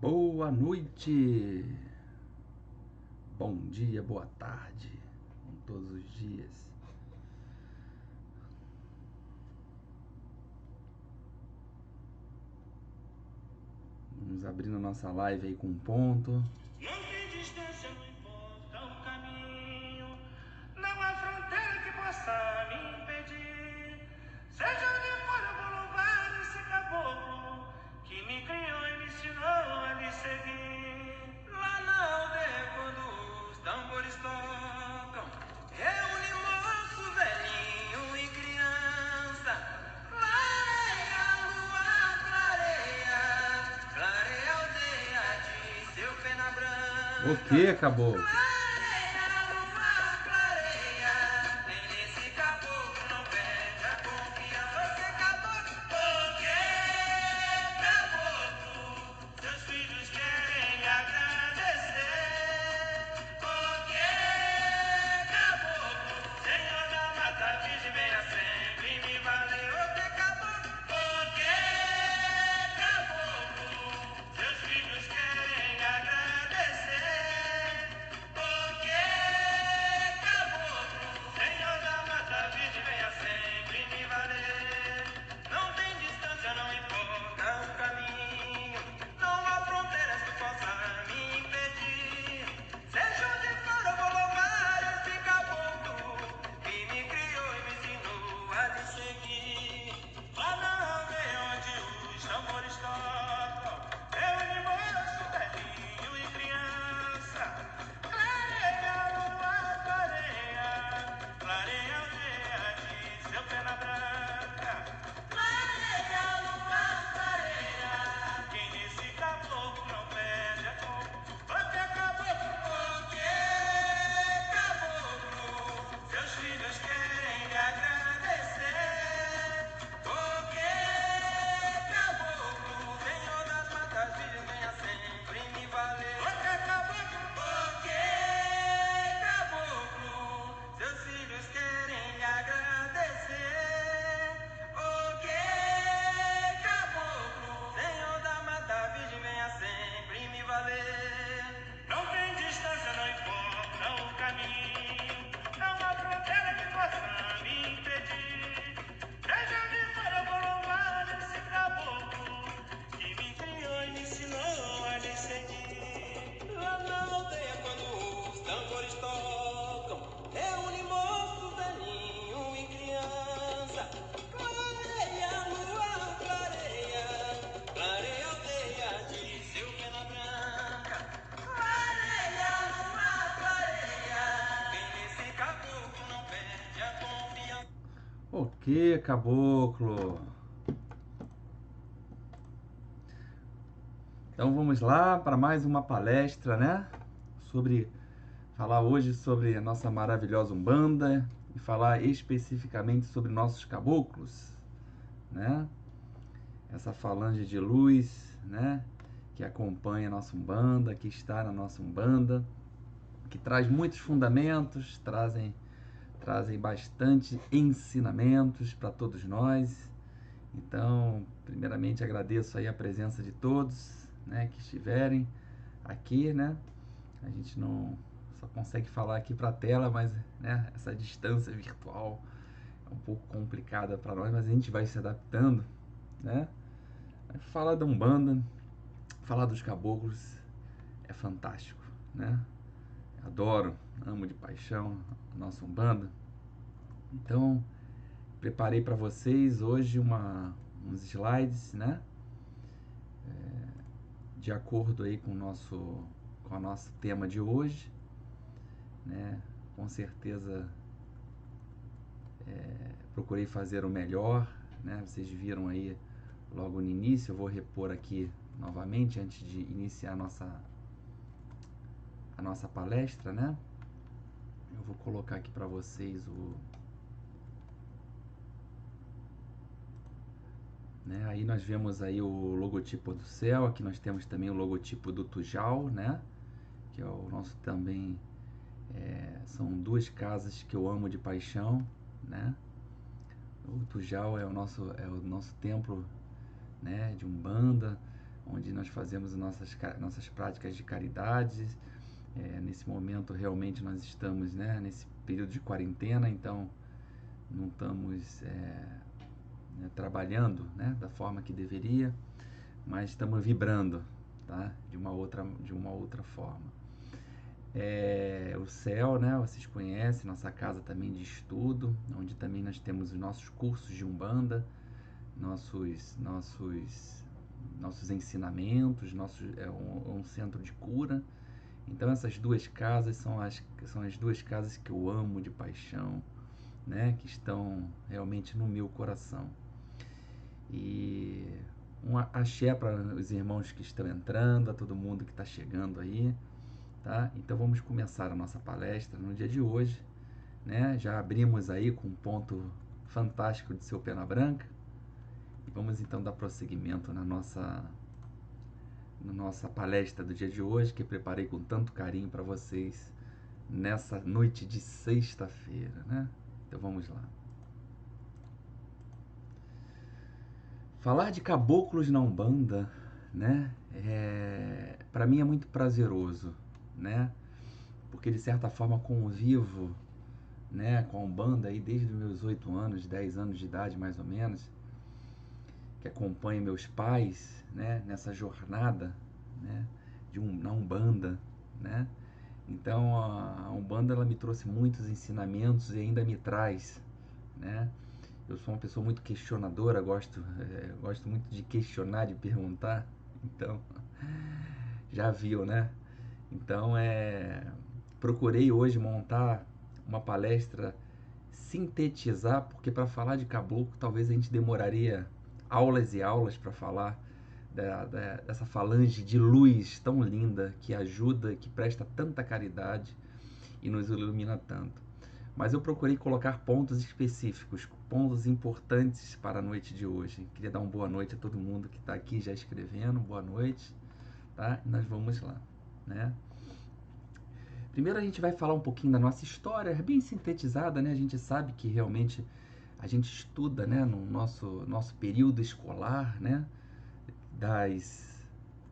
Boa noite, bom dia, boa tarde, com todos os dias. Vamos abrindo nossa live aí com um ponto. Não tem distância, não importa o caminho, não há fronteira que possa me impedir. Seja onde for, eu vou louvar esse caboclo que me criou e me ensinou a lhe seguir. Lá na aldeia, quando os tambores tocam, reúne moço, velhinho e criança. Clareia a lua, clareia, clareia a aldeia de seu pena branca. O que acabou? Clareia a lua, clareia, nem nesse caboclo não perde a confiança. Você caboclo, porque caboclo, seus filhos querem lhe agradecer. Porque caboclo, Senhor da Mata Virgem, venha sempre me valer. Porque caboclo, porque caboclo, seus filhos querem lhe agradecer. Porque caboclo, Senhor da Mata Virgem, venha sempre me valer. Não tem distância, não importa o caminho, não há fronteiras que possam me impedir. Seja onde for, eu vou louvar esse caboclo que me criou e me ensinou a lhe seguir. Lá na aldeia onde os tambores tocam, reúne moço, velhinho e criança. Clareia a lua, clareia, clareia a aldeia de seu pena branca. Clareia a lua, clareia, quem nesse caboclo não perde a conta. Porque caboclo, seus filhos querem lhe agradecer. Porque caboclo, Senhor das matas, Virgem, venha sempre me valer. Porque caboclo, seus filhos querem lhe agradecer. Porque caboclo, Senhor da Mata Virgem, venha sempre me valer. Não tem distância, não importa o caminho, não há fronteira que possa me impedir. Seja onde for, eu vou louvar esse caboclo que me criou e me ensinou a lhe seguir. Lá na aldeia, quando os tambores tocam, reúne moço, velhinho e criança. Clareia a lua, clareia, clareia a aldeia de seu pena branca. Clareia a lua, clareia, quem nesse caboclo não perde a confiança. O que, caboclo? Então vamos lá para mais uma palestra, né? Falar hoje sobre a nossa maravilhosa Umbanda e falar especificamente sobre nossos caboclos, né? Essa falange de luz, né? Que acompanha a nossa Umbanda, que está na nossa Umbanda, que traz muitos fundamentos, trazem bastante ensinamentos para todos nós. Então, primeiramente agradeço aí a presença de todos, né, que estiverem aqui, né? A gente não só consegue falar aqui para a tela, mas, né, essa distância virtual é um pouco complicada para nós, mas a gente vai se adaptando, né? Falar da Umbanda, falar dos caboclos é fantástico, né? Adoro, amo de paixão a nossa Umbanda. Então, preparei para vocês hoje uns slides, né? De acordo aí com o nosso tema de hoje, né? Com certeza procurei fazer o melhor, né? Vocês viram aí logo no início, eu vou repor aqui novamente antes de iniciar a nossa palestra, né? Eu vou colocar aqui para vocês né? Aí nós vemos aí o logotipo do céu, aqui nós temos também o logotipo do Tujal, né? Que é o nosso também, são duas casas que eu amo de paixão, né? O Tujal é o nosso templo, né, de Umbanda, onde nós fazemos nossas práticas de caridade. Nesse momento, realmente, nós estamos, né, nesse período de quarentena, então não estamos trabalhando, né, da forma que deveria, mas estamos vibrando, tá? De uma outra forma. O céu, né, vocês conhecem, nossa casa também de estudo, onde também nós temos os nossos cursos de Umbanda, nossos ensinamentos, um centro de cura. Então essas duas casas são as duas casas que eu amo de paixão, né, que estão realmente no meu coração. E um axé para os irmãos que estão entrando, a todo mundo que está chegando aí, tá? Então vamos começar a nossa palestra no dia de hoje, né? Já abrimos aí com um ponto fantástico de Seu Pena Branca e vamos então dar prosseguimento na nossa palestra do dia de hoje, que eu preparei com tanto carinho para vocês nessa noite de sexta-feira, né? Então vamos lá. Falar de caboclos na Umbanda, né, para mim é muito prazeroso, né, porque de certa forma convivo, né, com a Umbanda aí desde os meus 8 anos, 10 anos de idade mais ou menos, que acompanho meus pais, né, nessa jornada, né, na Umbanda, né. Então a Umbanda ela me trouxe muitos ensinamentos e ainda me traz, né. Eu sou uma pessoa muito questionadora, gosto muito de questionar, de perguntar, então já viu, né? Então procurei hoje montar uma palestra, sintetizar, porque para falar de caboclo talvez a gente demoraria aulas e aulas para falar dessa falange de luz tão linda que ajuda, que presta tanta caridade e nos ilumina tanto. Mas eu procurei colocar pontos específicos, pontos importantes para a noite de hoje. Queria dar uma boa noite a todo mundo que está aqui já escrevendo, boa noite, tá? E nós vamos lá, né? Primeiro a gente vai falar um pouquinho da nossa história, bem sintetizada, né? A gente sabe que realmente a gente estuda, né, no nosso período escolar, né?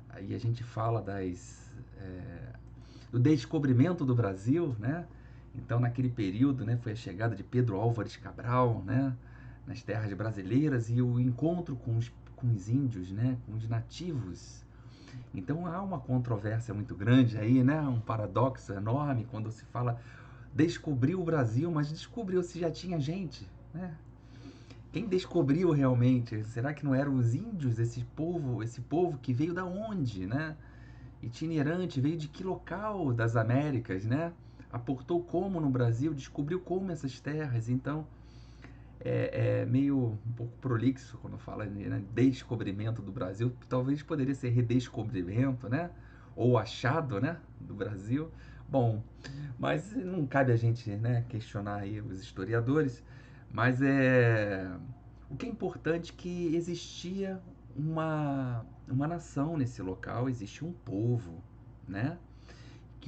Aí a gente fala do descobrimento do Brasil, né? Então, naquele período, né, foi a chegada de Pedro Álvares Cabral, né, nas terras brasileiras e o encontro com os índios, né, com os nativos. Então, há uma controvérsia muito grande aí, né, um paradoxo enorme quando se fala descobriu o Brasil, mas descobriu se já tinha gente, né? Quem descobriu realmente? Será que não eram os índios, esse povo que veio da onde, né? Itinerante, veio de que local das Américas, né? Aportou como no Brasil, descobriu como essas terras. Então é meio um pouco prolixo quando fala, né, descobrimento do Brasil. Talvez poderia ser redescobrimento, né, ou achado, né, do Brasil. Bom, mas não cabe a gente, né, questionar aí os historiadores. Mas o que é importante é que existia uma nação nesse local, existia um povo, né?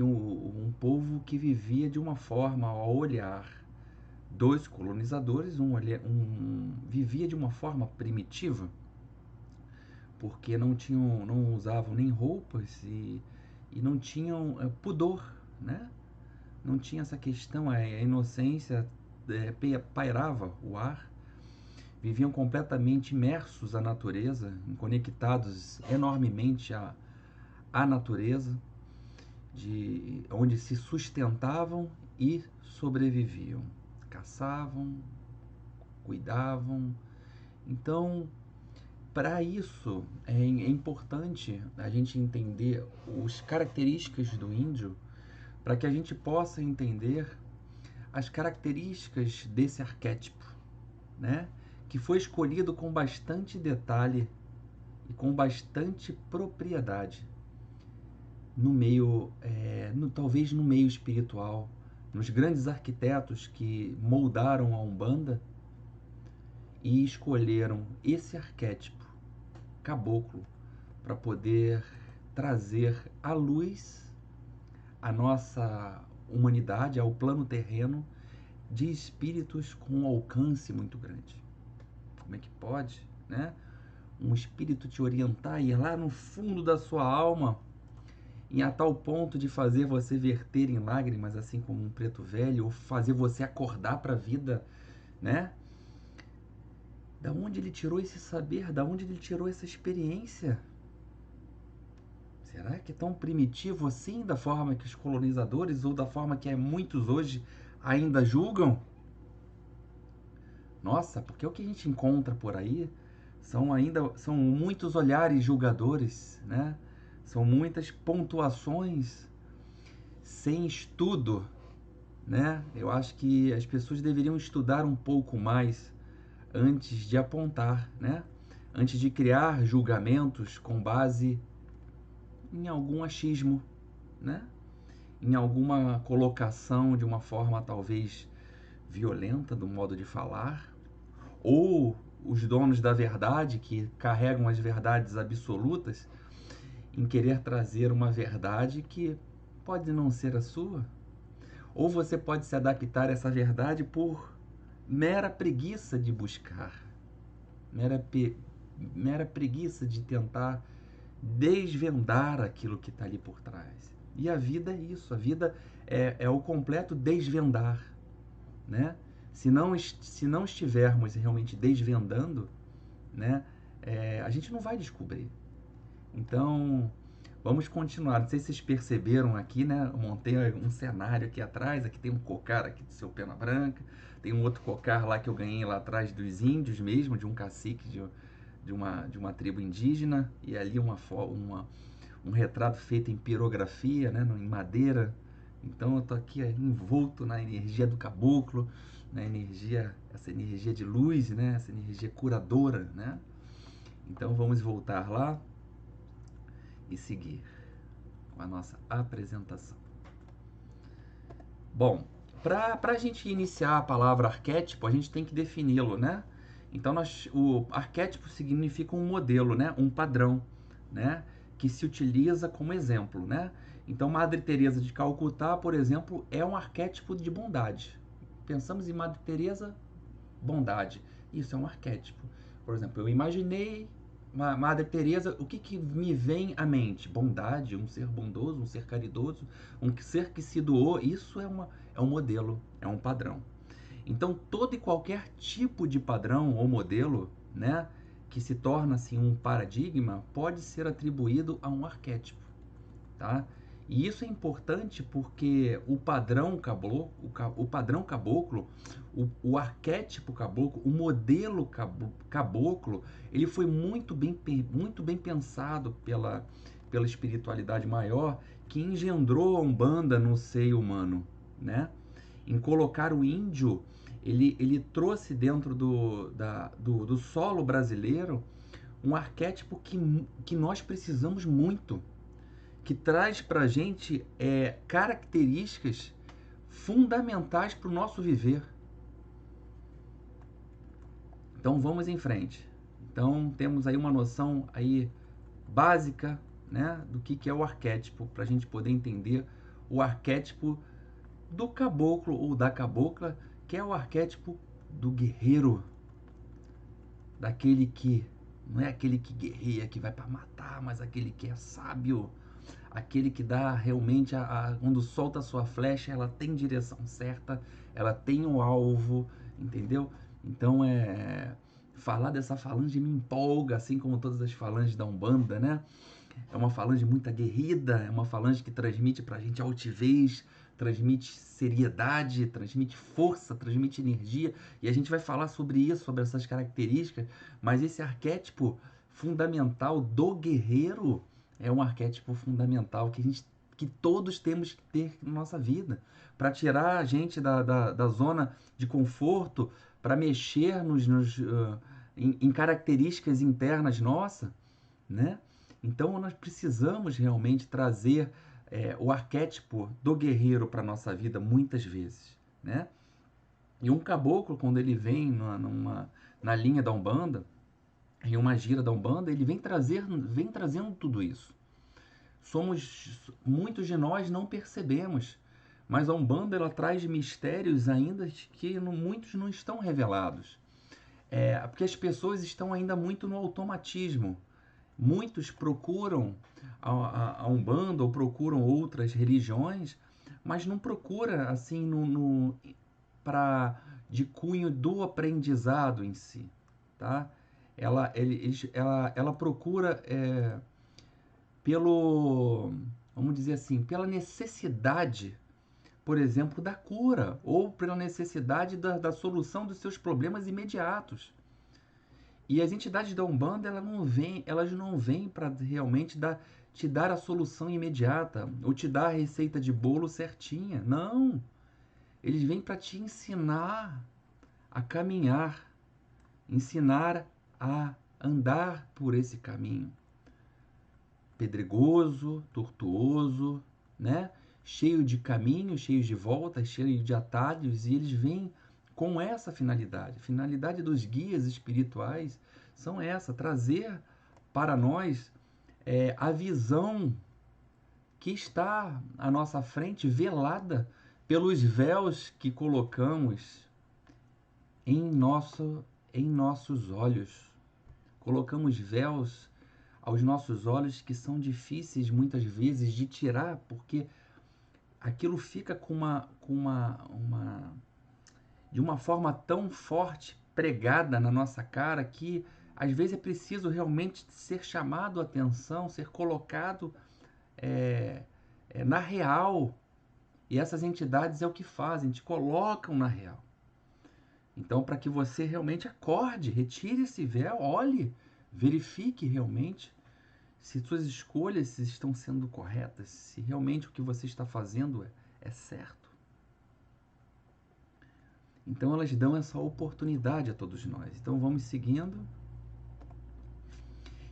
Um povo que vivia de uma forma, ao olhar dos colonizadores, vivia de uma forma primitiva, porque não usavam nem roupas e não tinham pudor, né? Não tinha essa questão, a inocência pairava o ar, viviam completamente imersos à natureza, conectados enormemente à natureza, onde se sustentavam e sobreviviam, caçavam, cuidavam. Então, para isso é importante a gente entender as características do índio, para que a gente possa entender as características desse arquétipo, né? Que foi escolhido com bastante detalhe e com bastante propriedade no meio, talvez no meio espiritual, nos grandes arquitetos que moldaram a Umbanda e escolheram esse arquétipo caboclo para poder trazer à luz a nossa humanidade, ao plano terreno, de espíritos com um alcance muito grande. Como é que pode, né, um espírito te orientar, ir lá no fundo da sua alma, e a tal ponto de fazer você verter em lágrimas, assim como um preto velho, ou fazer você acordar para a vida, né? Da onde ele tirou esse saber? Da onde ele tirou essa experiência? Será que é tão primitivo assim, da forma que os colonizadores, ou da forma que muitos hoje ainda julgam? Nossa, porque o que a gente encontra por aí são muitos olhares julgadores, né? São muitas pontuações sem estudo, né? Eu acho que as pessoas deveriam estudar um pouco mais antes de apontar, né? Antes de criar julgamentos com base em algum achismo, né? Em alguma colocação de uma forma talvez violenta do modo de falar, ou os donos da verdade que carregam as verdades absolutas em querer trazer uma verdade que pode não ser a sua, ou você pode se adaptar a essa verdade por mera preguiça de buscar, mera preguiça de tentar desvendar aquilo que está ali por trás. E a vida é isso, a vida é o completo desvendar, né? Se não estivermos realmente desvendando, né, a gente não vai descobrir. Então, vamos continuar. Não sei se vocês perceberam aqui, né? Eu montei um cenário aqui atrás. Aqui tem um cocar aqui de seu pena branca. Tem um outro cocar lá que eu ganhei lá atrás dos índios mesmo, de um cacique de uma tribo indígena. E ali um retrato feito em pirografia, né? Em madeira. Então eu tô aqui envolto na energia do caboclo, essa energia de luz, né? Essa energia curadora, né? Então vamos voltar lá e seguir com a nossa apresentação. Bom, para a gente iniciar a palavra arquétipo, a gente tem que defini-lo, né? Então, o arquétipo significa um modelo, né? Um padrão, né? Que se utiliza como exemplo, né? Então, Madre Teresa de Calcutá, por exemplo, é um arquétipo de bondade. Pensamos em Madre Teresa, bondade. Isso é um arquétipo. Por exemplo, eu imaginei Madre Teresa, o que me vem à mente? Bondade, um ser bondoso, um ser caridoso, um ser que se doou. Isso é um modelo, é um padrão. Então, todo e qualquer tipo de padrão ou modelo, né, que se torna assim um paradigma, pode ser atribuído a um arquétipo, tá? E isso é importante porque o padrão caboclo, o arquétipo caboclo, o modelo caboclo, ele foi muito bem pensado pela espiritualidade maior que engendrou a Umbanda no seio humano, né? Em colocar o índio, ele trouxe dentro do solo brasileiro um arquétipo que nós precisamos muito, que traz para a gente características fundamentais para o nosso viver. Então vamos em frente. Então temos aí uma noção aí básica, né, do que é o arquétipo, para a gente poder entender o arquétipo do caboclo ou da cabocla, que é o arquétipo do guerreiro, daquele que não é aquele que guerreia, que vai para matar, mas aquele que é sábio, aquele que dá realmente quando solta a sua flecha, ela tem direção certa, ela tem o alvo, entendeu? Então falar dessa falange me empolga, assim como todas as falanges da Umbanda, né? É uma falange muito aguerrida, é uma falange que transmite pra gente altivez, transmite seriedade, transmite força, transmite energia, e a gente vai falar sobre isso, sobre essas características, mas esse arquétipo fundamental do guerreiro é um arquétipo fundamental que todos temos que ter na nossa vida, para tirar a gente da zona de conforto, para mexer em características internas nossas, né? Então nós precisamos realmente trazer o arquétipo do guerreiro para a nossa vida muitas vezes, né? E um caboclo, quando ele vem na linha da Umbanda, em uma gira da Umbanda, ele vem trazendo tudo isso. Muitos de nós não percebemos, mas a Umbanda ela traz mistérios ainda que muitos não estão revelados. Porque as pessoas estão ainda muito no automatismo. Muitos procuram a Umbanda ou procuram outras religiões, mas não procura assim de cunho do aprendizado em si, tá? Ela procura vamos dizer assim, pela necessidade, por exemplo, da cura, ou pela necessidade da solução dos seus problemas imediatos. E as entidades da Umbanda, elas não vêm para realmente te dar a solução imediata, ou te dar a receita de bolo certinha. Não! Eles vêm para te ensinar a caminhar, ensinar a andar por esse caminho pedregoso, tortuoso, né? Cheio de caminhos, cheio de voltas, cheio de atalhos, e eles vêm com essa finalidade. A finalidade dos guias espirituais são essa, trazer para nós a visão que está à nossa frente, velada pelos véus que colocamos em nossos olhos. Colocamos véus aos nossos olhos que são difíceis muitas vezes de tirar, porque aquilo fica de uma forma tão forte, pregada na nossa cara, que às vezes é preciso realmente ser chamado a atenção, ser colocado na real. E essas entidades é o que fazem, te colocam na real. Então, para que você realmente acorde, retire esse véu, olhe, verifique realmente se suas escolhas estão sendo corretas, se realmente o que você está fazendo é certo. Então elas dão essa oportunidade a todos nós. Então vamos seguindo.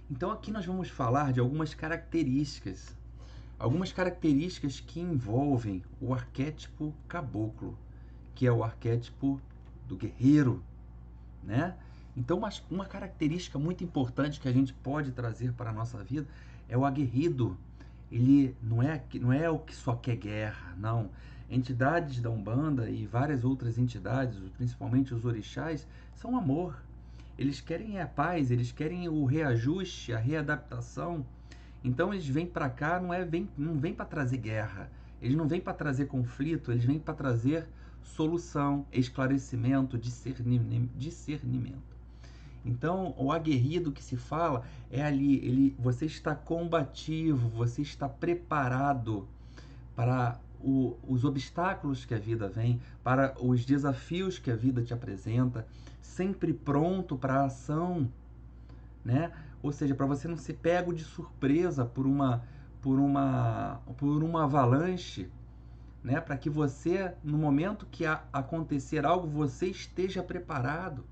Então aqui nós vamos falar de algumas características que envolvem o arquétipo caboclo, que é o arquétipo do guerreiro, né? Então, uma característica muito importante que a gente pode trazer para a nossa vida é o aguerrido. Ele não é o que só quer guerra, não. Entidades da Umbanda e várias outras entidades, principalmente os orixás, são amor. Eles querem a paz, eles querem o reajuste, a readaptação. Então, eles vêm para cá, não vêm para trazer guerra, eles não vêm para trazer conflito, eles vêm para trazer solução, esclarecimento, discernimento. Então, o aguerrido que se fala é ali, você está combativo, você está preparado para os obstáculos que a vida vem, para os desafios que a vida te apresenta, sempre pronto para a ação, né? Ou seja, para você não ser pego de surpresa por uma avalanche, né? Para que você, no momento que acontecer algo, você esteja preparado.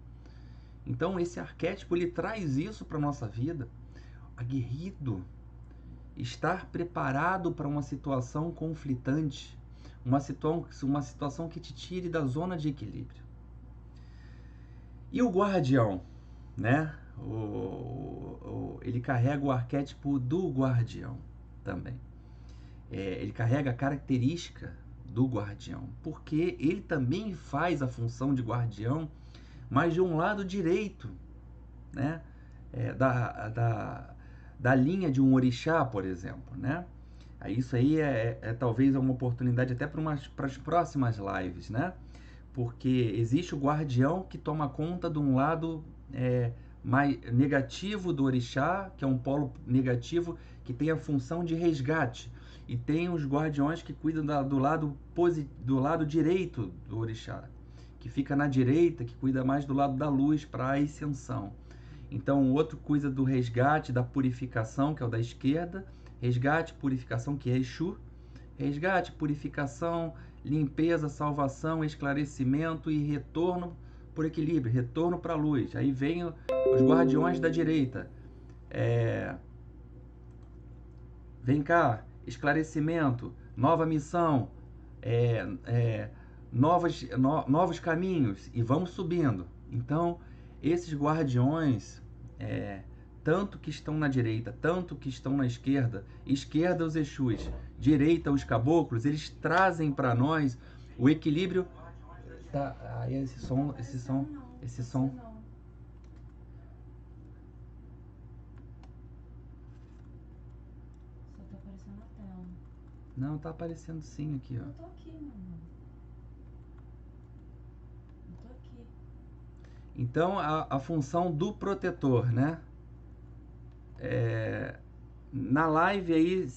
Então esse arquétipo ele traz isso para a nossa vida. Aguerrido, estar preparado para uma situação conflitante, uma situação que te tire da zona de equilíbrio. E o guardião, né? Ele carrega o arquétipo do guardião também. Ele carrega a característica do guardião, porque ele também faz a função de guardião, mas de um lado direito, né? Da linha de um orixá, por exemplo, né? Isso aí talvez uma oportunidade até para as próximas lives, né? Porque existe o guardião que toma conta de um lado mais negativo do orixá, que é um polo negativo que tem a função de resgate, e tem os guardiões que cuidam do lado direito do orixá, que fica na direita, que cuida mais do lado da luz para a ascensão. Então o outro cuida do resgate, da purificação, que é o da esquerda, resgate, purificação, que é Exu, resgate, purificação, limpeza, salvação, esclarecimento e retorno por equilíbrio, retorno para a luz. Aí vem os guardiões da direita, vem cá, esclarecimento, nova missão, novos caminhos, e vamos subindo. Então esses guardiões, tanto que estão na direita, tanto que estão na esquerda os Exus, direita os caboclos, eles trazem para nós o equilíbrio. Tá, aí esse som aparecendo na tela. Não, tá aparecendo sim aqui, Eu ó. tô aqui, meu amor. Eu tô aqui. Então, a função do protetor, né? Na live aí,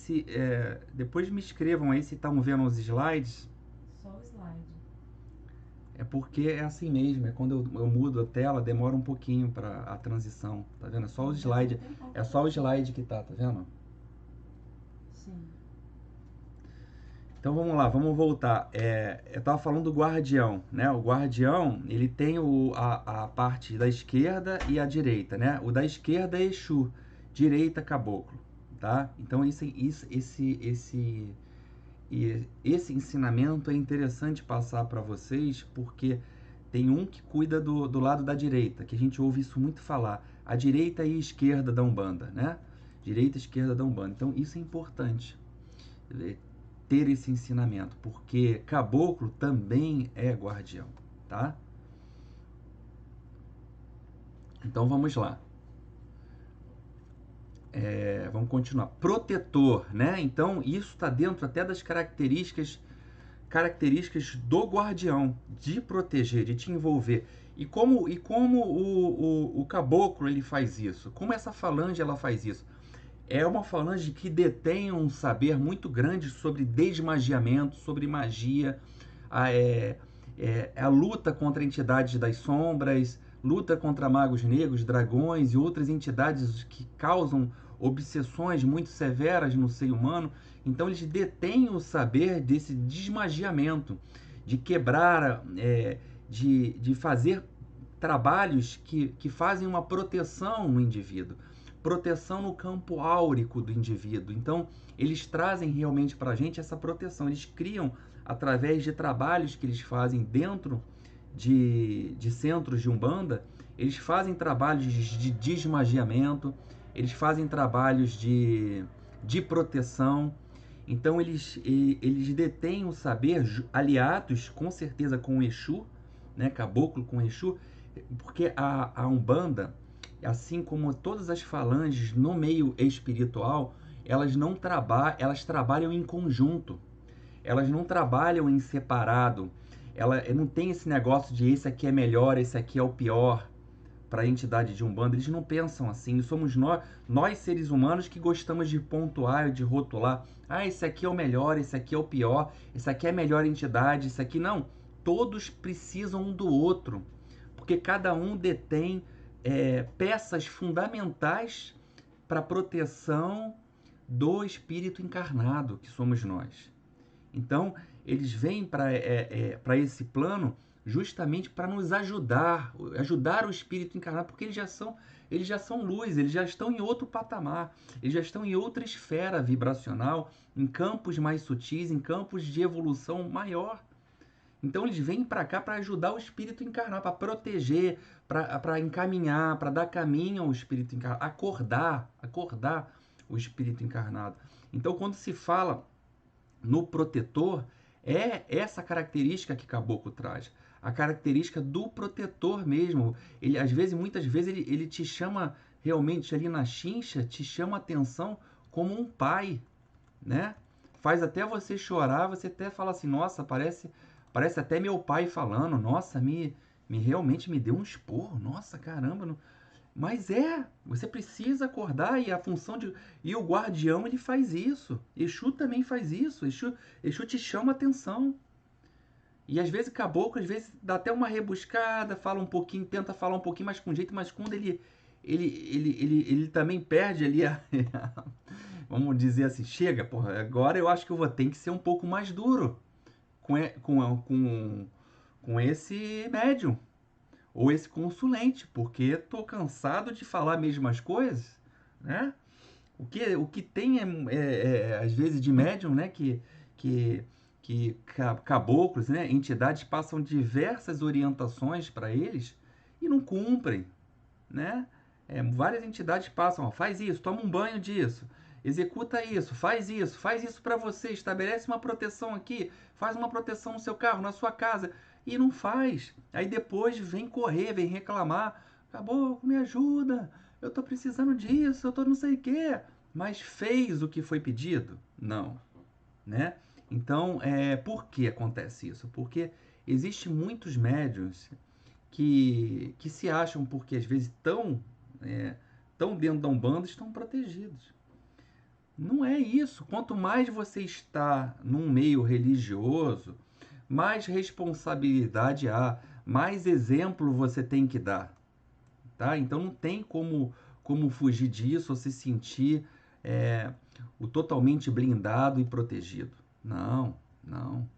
depois me escrevam aí se estão vendo os slides. Só o slide. É porque é assim mesmo, é quando eu mudo a tela, demora um pouquinho para a transição, tá vendo? É só o slide, é só o slide que tá vendo? Sim. Então vamos lá, vamos voltar. Eu tava falando do guardião, né? O guardião, ele tem a parte da esquerda e a direita, né? O da esquerda é Exu, direita caboclo, tá? Então esse ensinamento é interessante passar para vocês, porque tem um que cuida do lado da direita, que a gente ouve isso muito falar. A direita e a esquerda da Umbanda, né? Direita e esquerda da Umbanda. Então isso é importante, ter esse ensinamento, porque caboclo também é guardião, tá? Então vamos lá. Vamos continuar. Protetor, né? Então isso está dentro até das características do guardião, de proteger, de te envolver. E como o caboclo ele faz isso? Como essa falange ela faz isso? É uma falange que detém um saber muito grande sobre desmagiamento, sobre magia, a luta contra entidades das sombras, luta contra magos negros, dragões e outras entidades que causam obsessões muito severas no ser humano. Então eles detêm o saber desse desmagiamento, de quebrar, de fazer trabalhos que fazem uma proteção no indivíduo, proteção no campo áurico do indivíduo. Então eles trazem realmente para a gente essa proteção, eles criam através de trabalhos que eles fazem dentro de centros de Umbanda, eles fazem trabalhos de desmagiamento, eles fazem trabalhos de proteção. Então eles detêm o saber, aliados com certeza com o Exu, né, caboclo com Exu, porque a Umbanda, assim como todas as falanges no meio espiritual, elas trabalham em conjunto. Elas não trabalham em separado. Ela não tem esse negócio de esse aqui é melhor, esse aqui é o pior para a entidade de Umbanda. Eles não pensam assim. Somos nós seres humanos que gostamos de pontuar, de rotular. Ah, esse aqui é o melhor, esse aqui é o pior, esse aqui é a melhor entidade, esse aqui não. Todos precisam um do outro, porque cada um detém peças fundamentais para a proteção do espírito encarnado, que somos nós. Então, eles vêm para esse plano justamente para nos ajudar o espírito encarnado, porque eles já são luz, eles já estão em outro patamar, eles já estão em outra esfera vibracional, em campos mais sutis, em campos de evolução maior. Então eles vêm para cá para ajudar o espírito encarnado, para proteger, para encaminhar, para dar caminho ao espírito encarnado, acordar o espírito encarnado. Então quando se fala no protetor, é essa característica que Caboclo traz. A característica do protetor mesmo. Ele, muitas vezes, ele te chama realmente ali na chincha, te chama a atenção como um pai, né? Faz até você chorar, você até fala assim, nossa, parece até meu pai falando, nossa, realmente me deu um esporro, nossa, caramba, não... Mas você precisa acordar e a função de... E o guardião, ele faz isso. Exu também faz isso. Exu te chama atenção. E às vezes caboclo, às vezes dá até uma rebuscada, fala um pouquinho, tenta falar um pouquinho mais com jeito, mas quando ele também perde ali vamos dizer assim, chega, porra, agora eu acho que eu vou ter que ser um pouco mais duro com esse médium ou esse consulente, porque tô cansado de falar as mesmas coisas, né? O que tem às vezes de médium, né? Que caboclos, né? Entidades passam diversas orientações para eles e não cumprem, né? Várias entidades passam, ó, faz isso, toma um banho disso, executa isso, faz isso para você, estabelece uma proteção aqui, faz uma proteção no seu carro, na sua casa, e não faz. Aí depois vem correr, vem reclamar, acabou, me ajuda, eu tô precisando disso, eu tô não sei o quê. Mas fez o que foi pedido? Não, né? Então, por que acontece isso? Porque existem muitos médiuns que se acham, porque às vezes tão dentro da Umbanda, estão protegidos. Não é isso. Quanto mais você está num meio religioso, mais responsabilidade há, mais exemplo você tem que dar, tá? Então não tem como fugir disso ou se sentir é, o totalmente blindado e protegido. Não, não.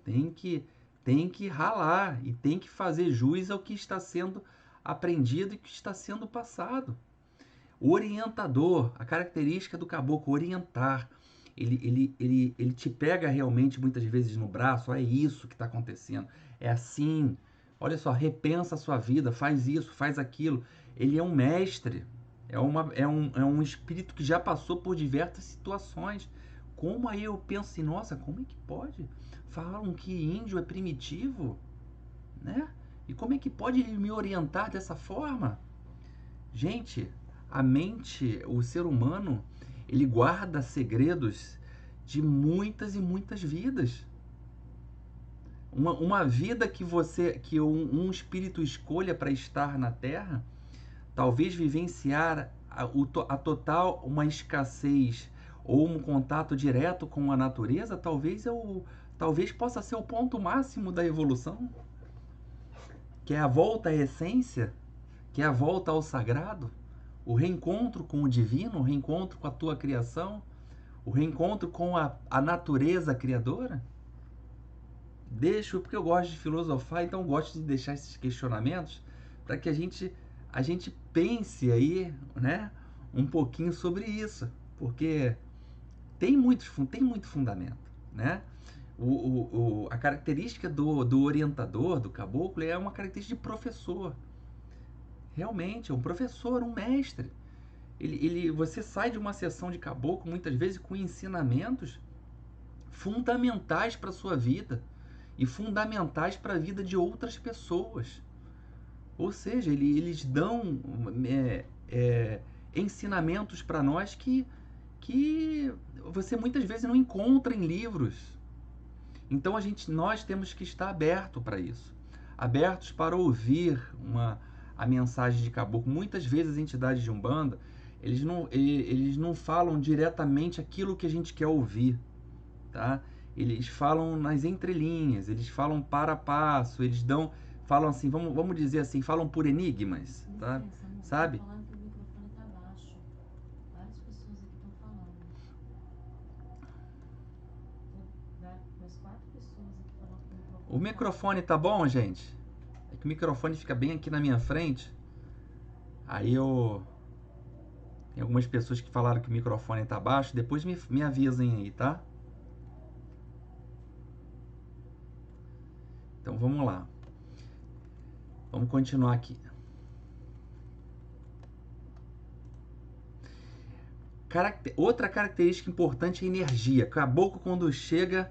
Tem que, tem que ralar e tem que fazer jus ao que está sendo aprendido e que está sendo passado. O orientador, a característica do caboclo, orientar. Ele te pega realmente muitas vezes no braço, é isso que está acontecendo, é assim, olha só, repensa a sua vida, faz isso, faz aquilo. Ele é um mestre, é um espírito que já passou por diversas situações. Como aí eu penso assim, nossa, como é que pode? Falam que índio é primitivo, né? E como é que pode ele me orientar dessa forma? Gente, a mente, o ser humano, ele guarda segredos de muitas e muitas vidas. Uma vida que um espírito escolha para estar na Terra, talvez vivenciar a total uma escassez ou um contato direto com a natureza, talvez possa ser o ponto máximo da evolução, que é a volta à essência, que é a volta ao sagrado, o reencontro com o divino, o reencontro com a tua criação, o reencontro com a natureza criadora. Deixo, porque eu gosto de filosofar, então eu gosto de deixar esses questionamentos para que a gente pense aí, né, um pouquinho sobre isso, porque tem muito fundamento, né? A característica do orientador, do caboclo, é uma característica de professor. Realmente, é um professor, um mestre. Você sai de uma sessão de caboclo muitas vezes com ensinamentos fundamentais para a sua vida e fundamentais para a vida de outras pessoas. Ou seja, eles dão ensinamentos para nós que você muitas vezes não encontra em livros. Então nós temos que estar aberto para isso, abertos para ouvir a mensagem de caboclo. Muitas vezes as entidades de Umbanda, eles não falam diretamente aquilo que a gente quer ouvir, tá? Eles falam nas entrelinhas, eles falam para passo, falam assim, vamos dizer assim, falam por enigmas, tá? Sabe? Falando que o microfone tá baixo. Várias pessoas aqui estão falando. Umas 4 pessoas aqui falando que o microfone. O microfone tá bom, gente? É que o microfone fica bem aqui na minha frente. Aí tem algumas pessoas que falaram que o microfone tá baixo. Depois me avisem aí, tá? Então vamos lá. Vamos continuar aqui. Outra característica importante é a energia. Caboclo quando chega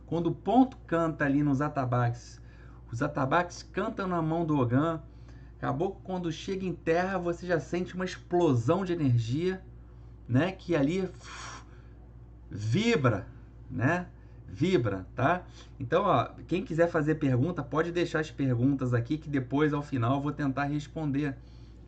quando o ponto canta ali nos atabaques, os atabaques cantam na mão do Ogã. Caboclo quando chega em terra, você já sente uma explosão de energia, né? Que ali vibra, né? Vibra, tá? Então, ó, quem quiser fazer pergunta, pode deixar as perguntas aqui que depois, ao final, eu vou tentar responder,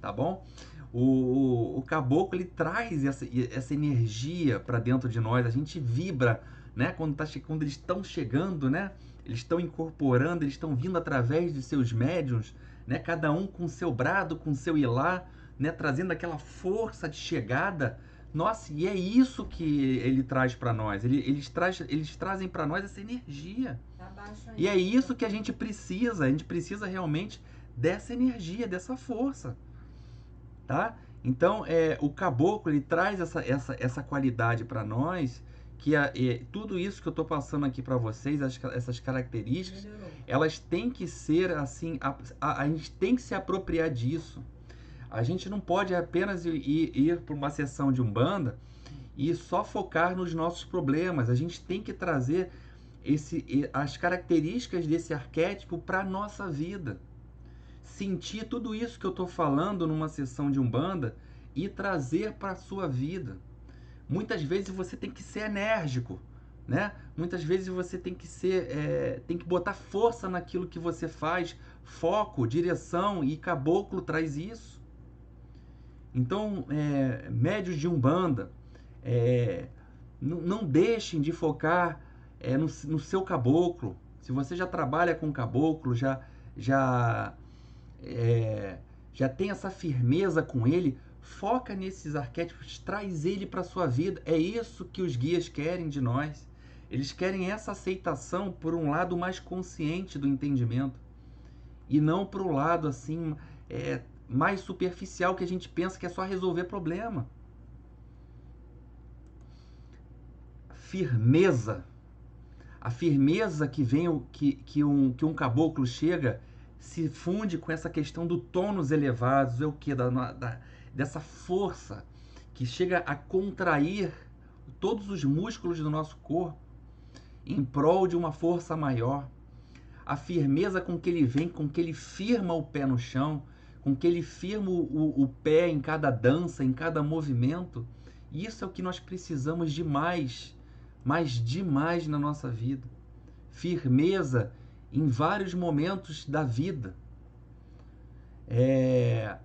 tá bom? O caboclo, ele traz essa energia para dentro de nós, a gente vibra, né? Quando eles estão chegando, né? Eles estão incorporando, eles estão vindo através de seus médiuns, né? Cada um com seu brado, com seu ilá, né? Trazendo aquela força de chegada. Nossa, e é isso que ele traz para nós. Eles trazem para nós essa energia. Tá baixo aí. E é isso que a gente precisa. A gente precisa realmente dessa energia, dessa força, tá? Então, o caboclo, ele traz essa qualidade para nós, que tudo isso que eu estou passando aqui para vocês, essas características, Melhorou. elas têm que ser assim, a gente tem que se apropriar disso. A gente não pode apenas ir para uma sessão de Umbanda e só focar nos nossos problemas. A gente tem que trazer as características desse arquétipo para a nossa vida. Sentir tudo isso que eu estou falando numa sessão de Umbanda e trazer para a sua vida. Muitas vezes você tem que ser enérgico, né? Muitas vezes você tem que tem que botar força naquilo que você faz, foco, direção, e caboclo traz isso. Então, médios de Umbanda, não deixem de focar no seu caboclo. Se você já trabalha com caboclo, já, já tem essa firmeza com ele, foca nesses arquétipos, traz ele para sua vida. É isso que os guias querem de nós. Eles querem essa aceitação por um lado mais consciente do entendimento e não para o lado assim mais superficial, que a gente pensa que é só resolver problema. Firmeza. A firmeza que vem que um caboclo chega se funde com essa questão do tônus elevados, é o que? Dessa força que chega a contrair todos os músculos do nosso corpo em prol de uma força maior. A firmeza com que ele vem, com que ele firma o pé no chão, com que ele firma o pé em cada dança, em cada movimento. Isso é o que nós precisamos demais, mas demais na nossa vida. Firmeza em vários momentos da vida.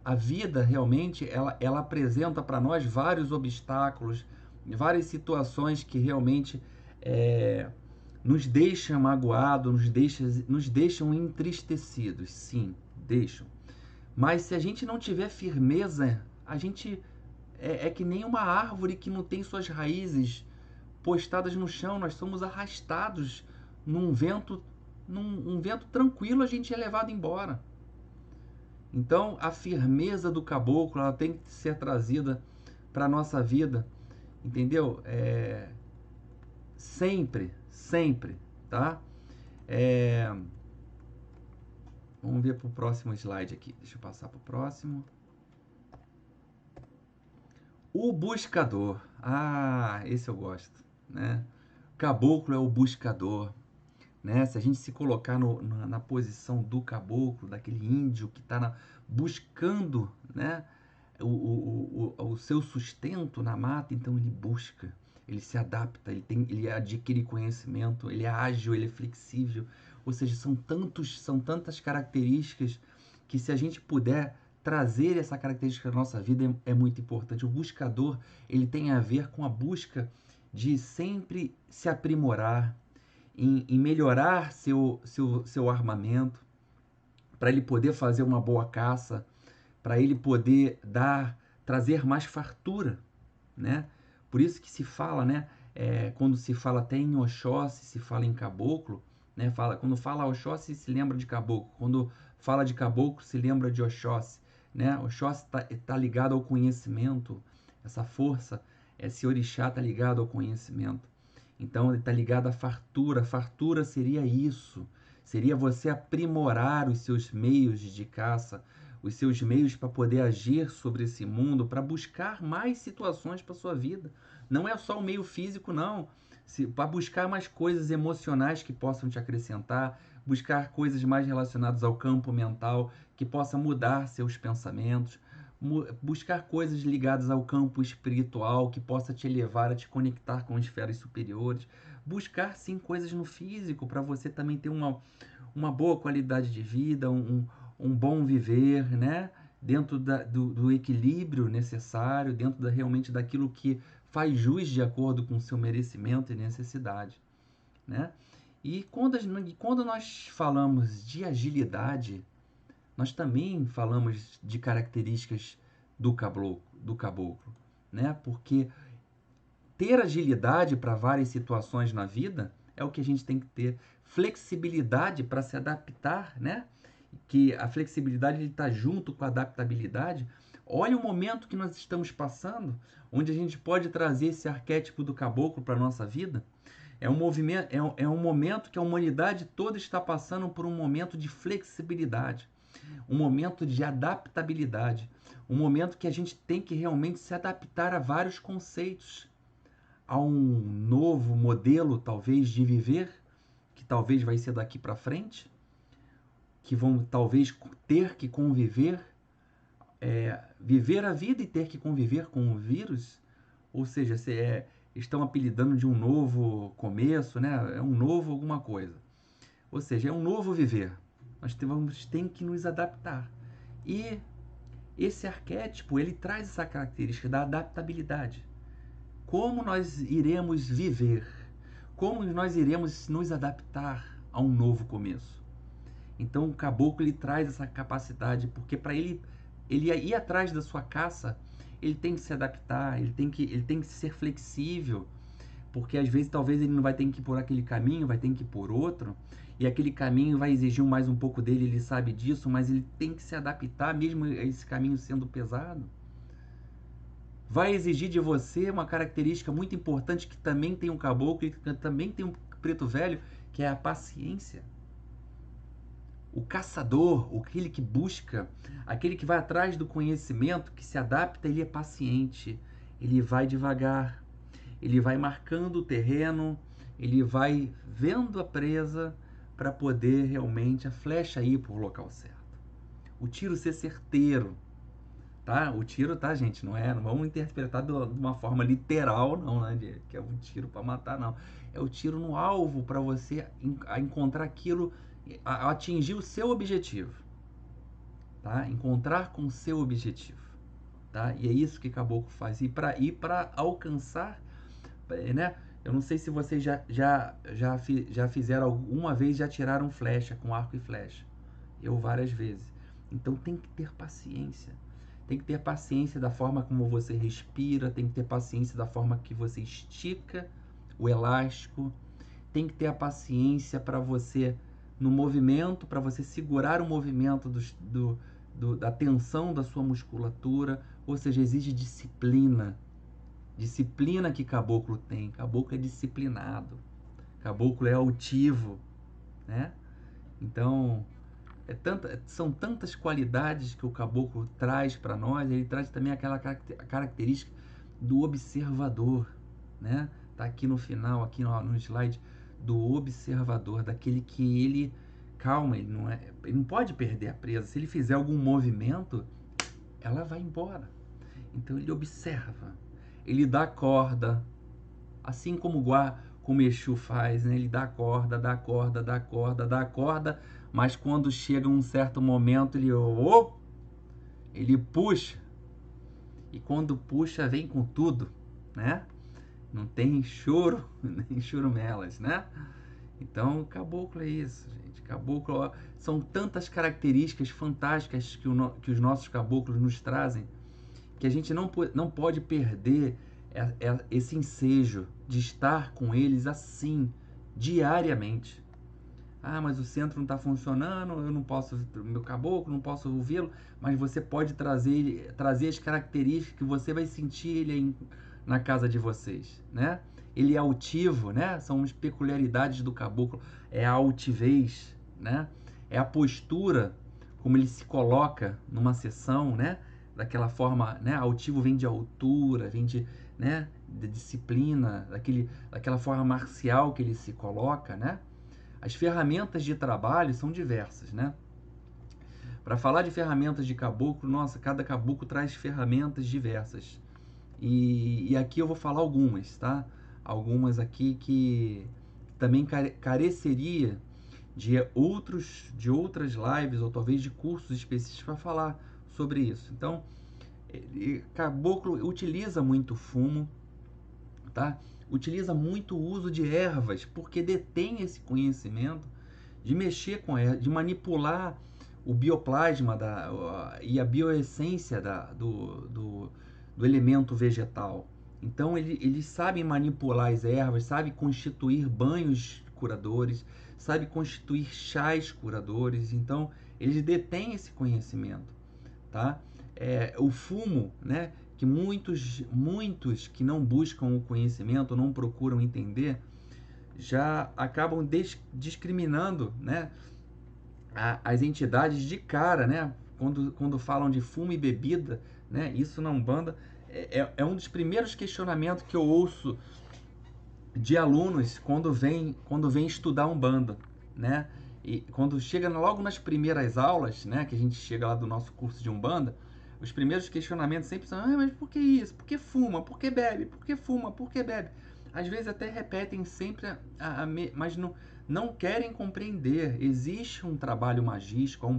A vida realmente ela apresenta para nós vários obstáculos, várias situações que realmente nos deixam magoados, nos deixam entristecidos. Sim, deixam. Mas se a gente não tiver firmeza, a gente é que nem uma árvore que não tem suas raízes postadas no chão. Nós somos arrastados num vento tranquilo, a gente é levado embora. Então, a firmeza do caboclo, ela tem que ser trazida para a nossa vida, entendeu? Sempre, tá? Vamos ver para o próximo slide aqui. Deixa eu passar para o próximo. O buscador. Esse eu gosto, né? Caboclo é o buscador, né? Se a gente se colocar na posição do caboclo, daquele índio que está buscando, né, o seu sustento na mata, então ele busca, ele se adapta, ele adquire conhecimento, ele é ágil, ele é flexível. Ou seja, são tantas características que, se a gente puder trazer essa característica na nossa vida, é muito importante. O buscador, ele tem a ver com a busca de sempre se aprimorar, em melhorar seu armamento, para ele poder fazer uma boa caça, para ele poder trazer mais fartura, né? Por isso que se fala, né? Quando se fala até em Oxóssi, se fala em caboclo, né? Quando fala Oxóssi, se lembra de caboclo. Quando fala de caboclo, se lembra de Oxóssi, né? Oxóssi tá ligado ao conhecimento, essa força, esse orixá está ligado ao conhecimento. Então ele está ligado à fartura. Fartura seria isso. Seria você aprimorar os seus meios de caça, os seus meios para poder agir sobre esse mundo, para buscar mais situações para sua vida. Não é só o meio físico, não. Para buscar mais coisas emocionais que possam te acrescentar, buscar coisas mais relacionadas ao campo mental, que possa mudar seus pensamentos, buscar coisas ligadas ao campo espiritual, que possa te levar a te conectar com esferas superiores, buscar sim coisas no físico, para você também ter uma boa qualidade de vida, um bom viver, né? Dentro do equilíbrio necessário, dentro realmente daquilo que faz jus de acordo com o seu merecimento e necessidade, né? E quando nós falamos de agilidade, nós também falamos de características do caboclo, né? Porque ter agilidade para várias situações na vida é o que a gente tem que ter. Flexibilidade para se adaptar, né? Que a flexibilidade está junto com a adaptabilidade. Olha o momento que nós estamos passando, onde a gente pode trazer esse arquétipo do caboclo para a nossa vida. É um momento que a humanidade toda está passando por um momento de flexibilidade, um momento de adaptabilidade, um momento que a gente tem que realmente se adaptar a vários conceitos, a um novo modelo, talvez, de viver, que talvez vai ser daqui para frente, que vão talvez ter que conviver viver a vida e ter que conviver com o vírus, ou seja, estão apelidando de um novo começo, né? É um novo alguma coisa. Ou seja, é um novo viver. Nós tem que nos adaptar. E esse arquétipo, ele traz essa característica da adaptabilidade. Como nós iremos viver? Como nós iremos nos adaptar a um novo começo? Então o caboclo ele traz essa capacidade, porque para ele ir atrás da sua caça, ele tem que se adaptar, ele tem que ser flexível, porque às vezes talvez ele não vai ter que ir por aquele caminho, vai ter que ir por outro, e aquele caminho vai exigir mais um pouco dele, ele sabe disso, mas ele tem que se adaptar mesmo a esse caminho sendo pesado. Vai exigir de você uma característica muito importante que também tem um caboclo e que também tem um preto velho, que é a paciência. O caçador, aquele que busca, aquele que vai atrás do conhecimento, que se adapta, ele é paciente, ele vai devagar, ele vai marcando o terreno, ele vai vendo a presa para poder realmente a flecha ir para o local certo. O tiro ser certeiro, tá? O tiro, tá, gente? Não vamos interpretar de uma forma literal, não, né? Que é um tiro para matar, não. É o tiro no alvo para você encontrar aquilo, atingir o seu objetivo, tá? Encontrar com o seu objetivo, tá? E é isso que caboclo faz. E para alcançar, né? Eu não sei se vocês já fizeram alguma vez, já tiraram flecha com arco e flecha. Eu várias vezes. Então tem que ter paciência. Tem que ter paciência da forma como você respira, tem que ter paciência da forma que você estica o elástico, tem que ter a paciência para você, no movimento, para você segurar o movimento da tensão da sua musculatura, ou seja, exige disciplina. Disciplina que caboclo tem. Caboclo é disciplinado. Caboclo é altivo, né? Então, são tantas qualidades que o caboclo traz para nós. Ele traz também aquela característica do observador, né? Tá aqui no final, aqui no slide, do observador, daquele que ele calma, ele não pode perder a presa. Se ele fizer algum movimento, ela vai embora. Então ele observa, ele dá corda, assim como o Exu faz, né? Ele dá corda, mas quando chega um certo momento, ele puxa, e quando puxa, vem com tudo, né? Não tem choro, nem churumelas, né? Então, caboclo é isso, gente. Caboclo, são tantas características fantásticas que os nossos caboclos nos trazem, que a gente não pode perder esse ensejo de estar com eles assim, diariamente. Ah, mas o centro não está funcionando, eu não posso, meu caboclo, não posso ouvi-lo, mas você pode trazer as características que você vai sentir ele na casa de vocês, né? Ele é altivo, né? São as peculiaridades do caboclo, é a altivez, né? É a postura, como ele se coloca numa sessão, né? Daquela forma, né? Altivo vem de altura, vem de, né? De disciplina, daquela forma marcial que ele se coloca, né? As ferramentas de trabalho são diversas, né? Para falar de ferramentas de caboclo, nossa, cada caboclo traz ferramentas diversas. E aqui eu vou falar algumas, tá? Algumas aqui que também careceria de outras lives ou talvez de cursos específicos para falar sobre isso. Então, caboclo utiliza muito fumo, tá? Utiliza muito o uso de ervas, porque detém esse conhecimento de mexer com ervas, de manipular o bioplasma e a bioessência do elemento vegetal. Então eles sabem manipular as ervas, sabem constituir banhos curadores, sabem constituir chás curadores. Então eles detêm esse conhecimento, tá? O fumo, né? Que muitos que não buscam o conhecimento, não procuram entender, já acabam discriminando, né, as entidades de cara, né? Quando falam de fumo e bebida, né? Isso na Umbanda é um dos primeiros questionamentos que eu ouço de alunos quando vem estudar Umbanda, né? E quando chega logo nas primeiras aulas, né, que a gente chega lá do nosso curso de Umbanda, os primeiros questionamentos sempre são: mas por que isso? Por que fuma? Por que bebe? Por que fuma? Por que bebe? Às vezes até repetem sempre, mas não querem compreender. Existe um trabalho magístico. A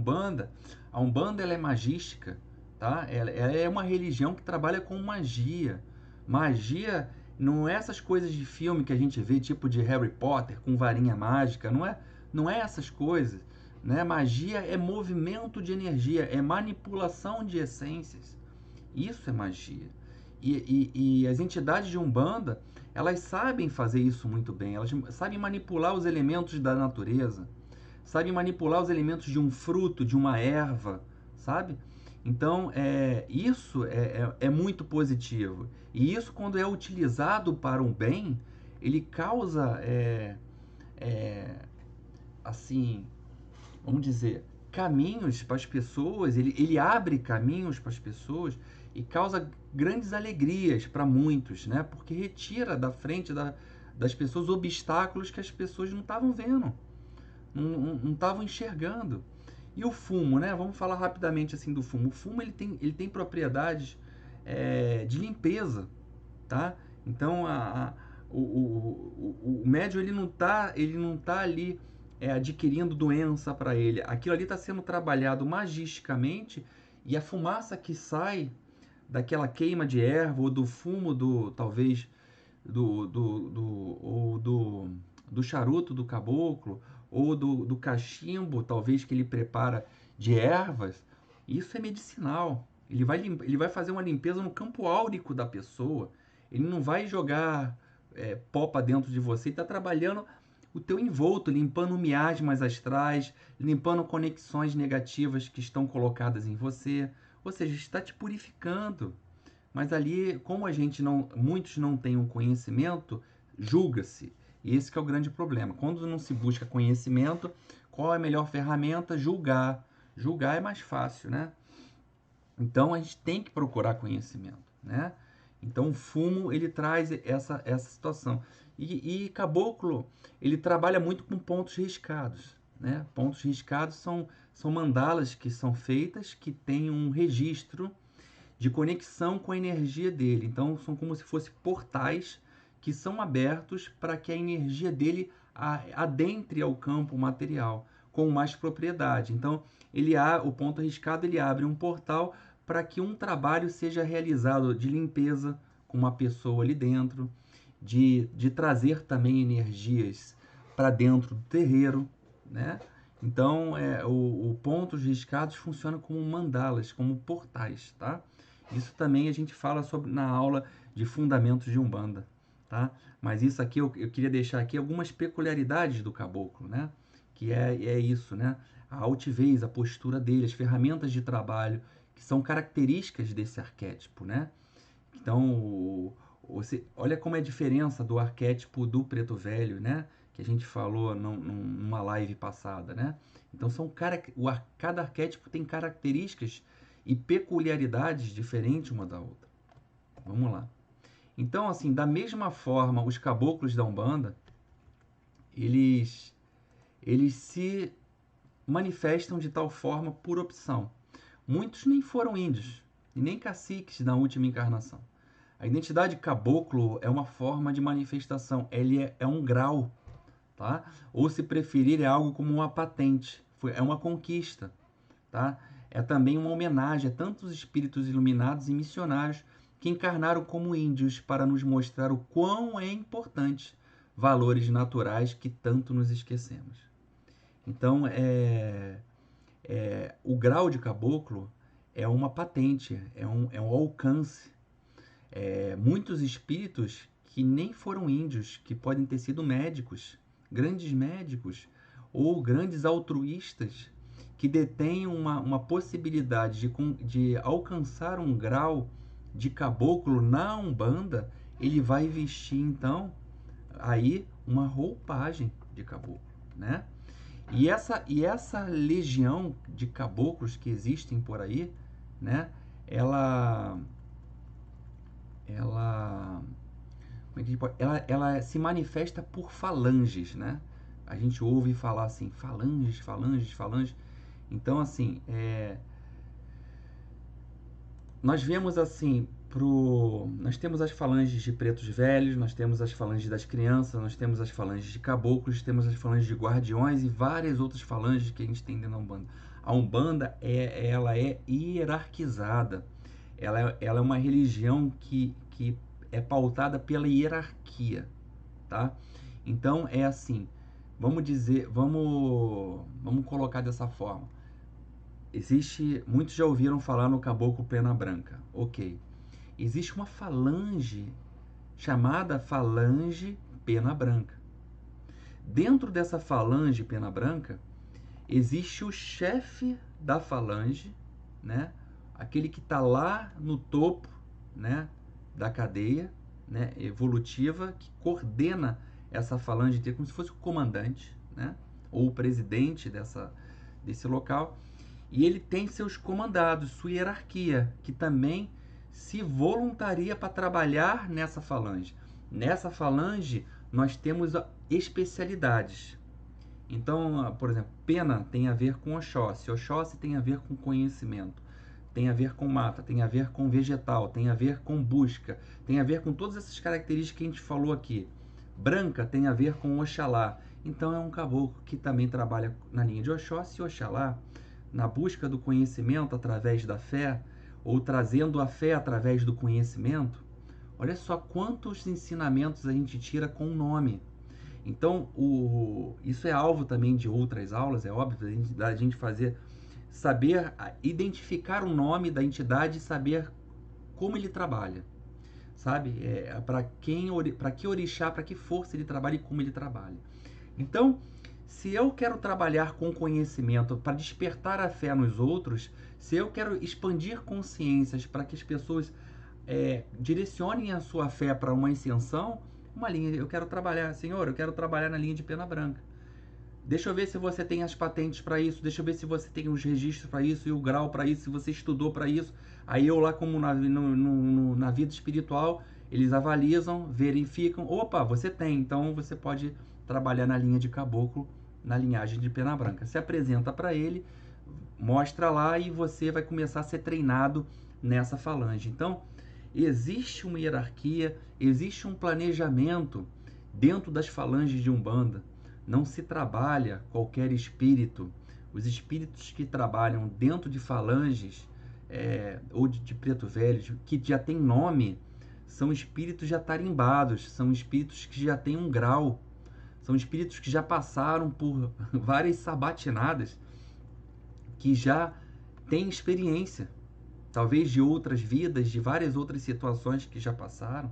Umbanda ela é magística, tá? Ela é uma religião que trabalha com magia. Magia não é essas coisas de filme que a gente vê, tipo de Harry Potter, com varinha mágica. Não é essas coisas. Né? Magia é movimento de energia, é manipulação de essências. Isso é magia. E as entidades de Umbanda, elas sabem fazer isso muito bem. Elas sabem manipular os elementos da natureza, sabem manipular os elementos de um fruto, de uma erva, sabe? Então, isso é muito positivo. E isso, quando é utilizado para um bem, ele causa, assim, vamos dizer, caminhos para as pessoas, ele abre caminhos para as pessoas e causa grandes alegrias para muitos, né? Porque retira da frente das pessoas obstáculos que as pessoas não estavam vendo, não estavam enxergando. E o fumo, né? Vamos falar rapidamente assim do fumo. O fumo ele tem propriedades de limpeza, tá? Então o médium ele não tá ali adquirindo doença para ele. Aquilo ali está sendo trabalhado magisticamente e a fumaça que sai daquela queima de erva ou do fumo talvez do charuto do caboclo ou do cachimbo talvez que ele prepara de ervas, isso é medicinal. Ele vai fazer uma limpeza no campo áurico da pessoa. Ele não vai jogar pó para dentro de você. Ele está trabalhando o teu envolto, limpando miasmas astrais, limpando conexões negativas que estão colocadas em você. Ou seja, está te purificando. Mas ali, como muitos não têm um conhecimento, julga-se. E esse que é o grande problema. Quando não se busca conhecimento, qual é a melhor ferramenta? Julgar. Julgar é mais fácil, né? Então a gente tem que procurar conhecimento, né? Então o fumo ele traz essa situação. E caboclo ele trabalha muito com pontos riscados, né? Pontos riscados são mandalas que são feitas que têm um registro de conexão com a energia dele. Então são como se fossem portais que são abertos para que a energia dele adentre ao campo material com mais propriedade. Então o ponto arriscado ele abre um portal para que um trabalho seja realizado de limpeza com uma pessoa ali dentro, de trazer também energias para dentro do terreiro, né? Então, o pontos riscados funciona como mandalas, como portais, tá? Isso também a gente fala sobre na aula de fundamentos de Umbanda, tá? Mas isso aqui eu queria deixar aqui algumas peculiaridades do caboclo, né? Que é isso, né? A altivez, a postura dele, as ferramentas de trabalho, que são características desse arquétipo, né? Então, olha como é a diferença do arquétipo do preto velho, né? Que a gente falou numa live passada, né? Então, cada arquétipo tem características e peculiaridades diferentes uma da outra. Vamos lá. Então, assim, da mesma forma, os caboclos da Umbanda, eles se manifestam de tal forma por opção. Muitos nem foram índios e nem caciques na última encarnação. A identidade caboclo é uma forma de manifestação, ele é um grau, tá? Ou se preferir, é algo como uma patente, é uma conquista, tá? É também uma homenagem a tantos espíritos iluminados e missionários que encarnaram como índios para nos mostrar o quão é importante valores naturais que tanto nos esquecemos. Então, o grau de caboclo é uma patente, é um alcance. Muitos espíritos que nem foram índios, que podem ter sido médicos, grandes médicos ou grandes altruístas, que detêm uma possibilidade de alcançar um grau de caboclo na Umbanda, ele vai vestir, então, aí uma roupagem de caboclo, né? E essa legião de caboclos que existem por aí, né? Ela se manifesta por falanges, né? A gente ouve falar assim, falanges. Então, assim, nós vemos assim, nós temos as falanges de pretos velhos, nós temos as falanges das crianças, nós temos as falanges de caboclos, temos as falanges de guardiões e várias outras falanges que a gente tem dentro da Umbanda. A Umbanda ela é hierarquizada, ela é uma religião que é pautada pela hierarquia, tá? Então é assim, vamos colocar dessa forma. Muitos já ouviram falar no caboclo pena branca, ok. Existe uma falange chamada falange pena branca. Dentro dessa falange pena branca, existe o chefe da falange, né? Aquele que está lá no topo, né, da cadeia, né, evolutiva, que coordena essa falange, como se fosse o comandante, né, ou o presidente desse local. E ele tem seus comandados, sua hierarquia, que também se voluntaria para trabalhar nessa falange. Nessa falange, nós temos especialidades. Então, por exemplo, pena tem a ver com Oxóssi. Oxóssi tem a ver com conhecimento. Tem a ver com mata, tem a ver com vegetal, tem a ver com busca, tem a ver com todas essas características que a gente falou aqui. Branca tem a ver com Oxalá. Então, é um caboclo que também trabalha na linha de Oxóssi e Oxalá, na busca do conhecimento através da fé, ou trazendo a fé através do conhecimento. Olha só quantos ensinamentos a gente tira com o nome. Então, isso é alvo também de outras aulas, é óbvio, da gente saber identificar o nome da entidade e saber como ele trabalha, sabe? Para que orixá, para que força ele trabalha e como ele trabalha. Então, se eu quero trabalhar com conhecimento para despertar a fé nos outros, se eu quero expandir consciências para que as pessoas direcionem a sua fé para uma ascensão, uma linha, eu quero trabalhar, Senhor, eu quero trabalhar na linha de pena branca. Deixa eu ver se você tem as patentes para isso, deixa eu ver se você tem os registros para isso e o grau para isso, se você estudou para isso. Aí eu lá, como na vida espiritual, eles avalizam, verificam, opa, você tem, então você pode trabalhar na linha de caboclo, na linhagem de pena branca. Se apresenta para ele, mostra lá e você vai começar a ser treinado nessa falange. Então, existe uma hierarquia, existe um planejamento dentro das falanges de Umbanda. Não se trabalha qualquer espírito. Os espíritos que trabalham dentro de falanges ou de preto velho, que já tem nome, são espíritos já tarimbados, são espíritos que já têm um grau, são espíritos que já passaram por várias sabatinadas, que já têm experiência, talvez de outras vidas, de várias outras situações que já passaram.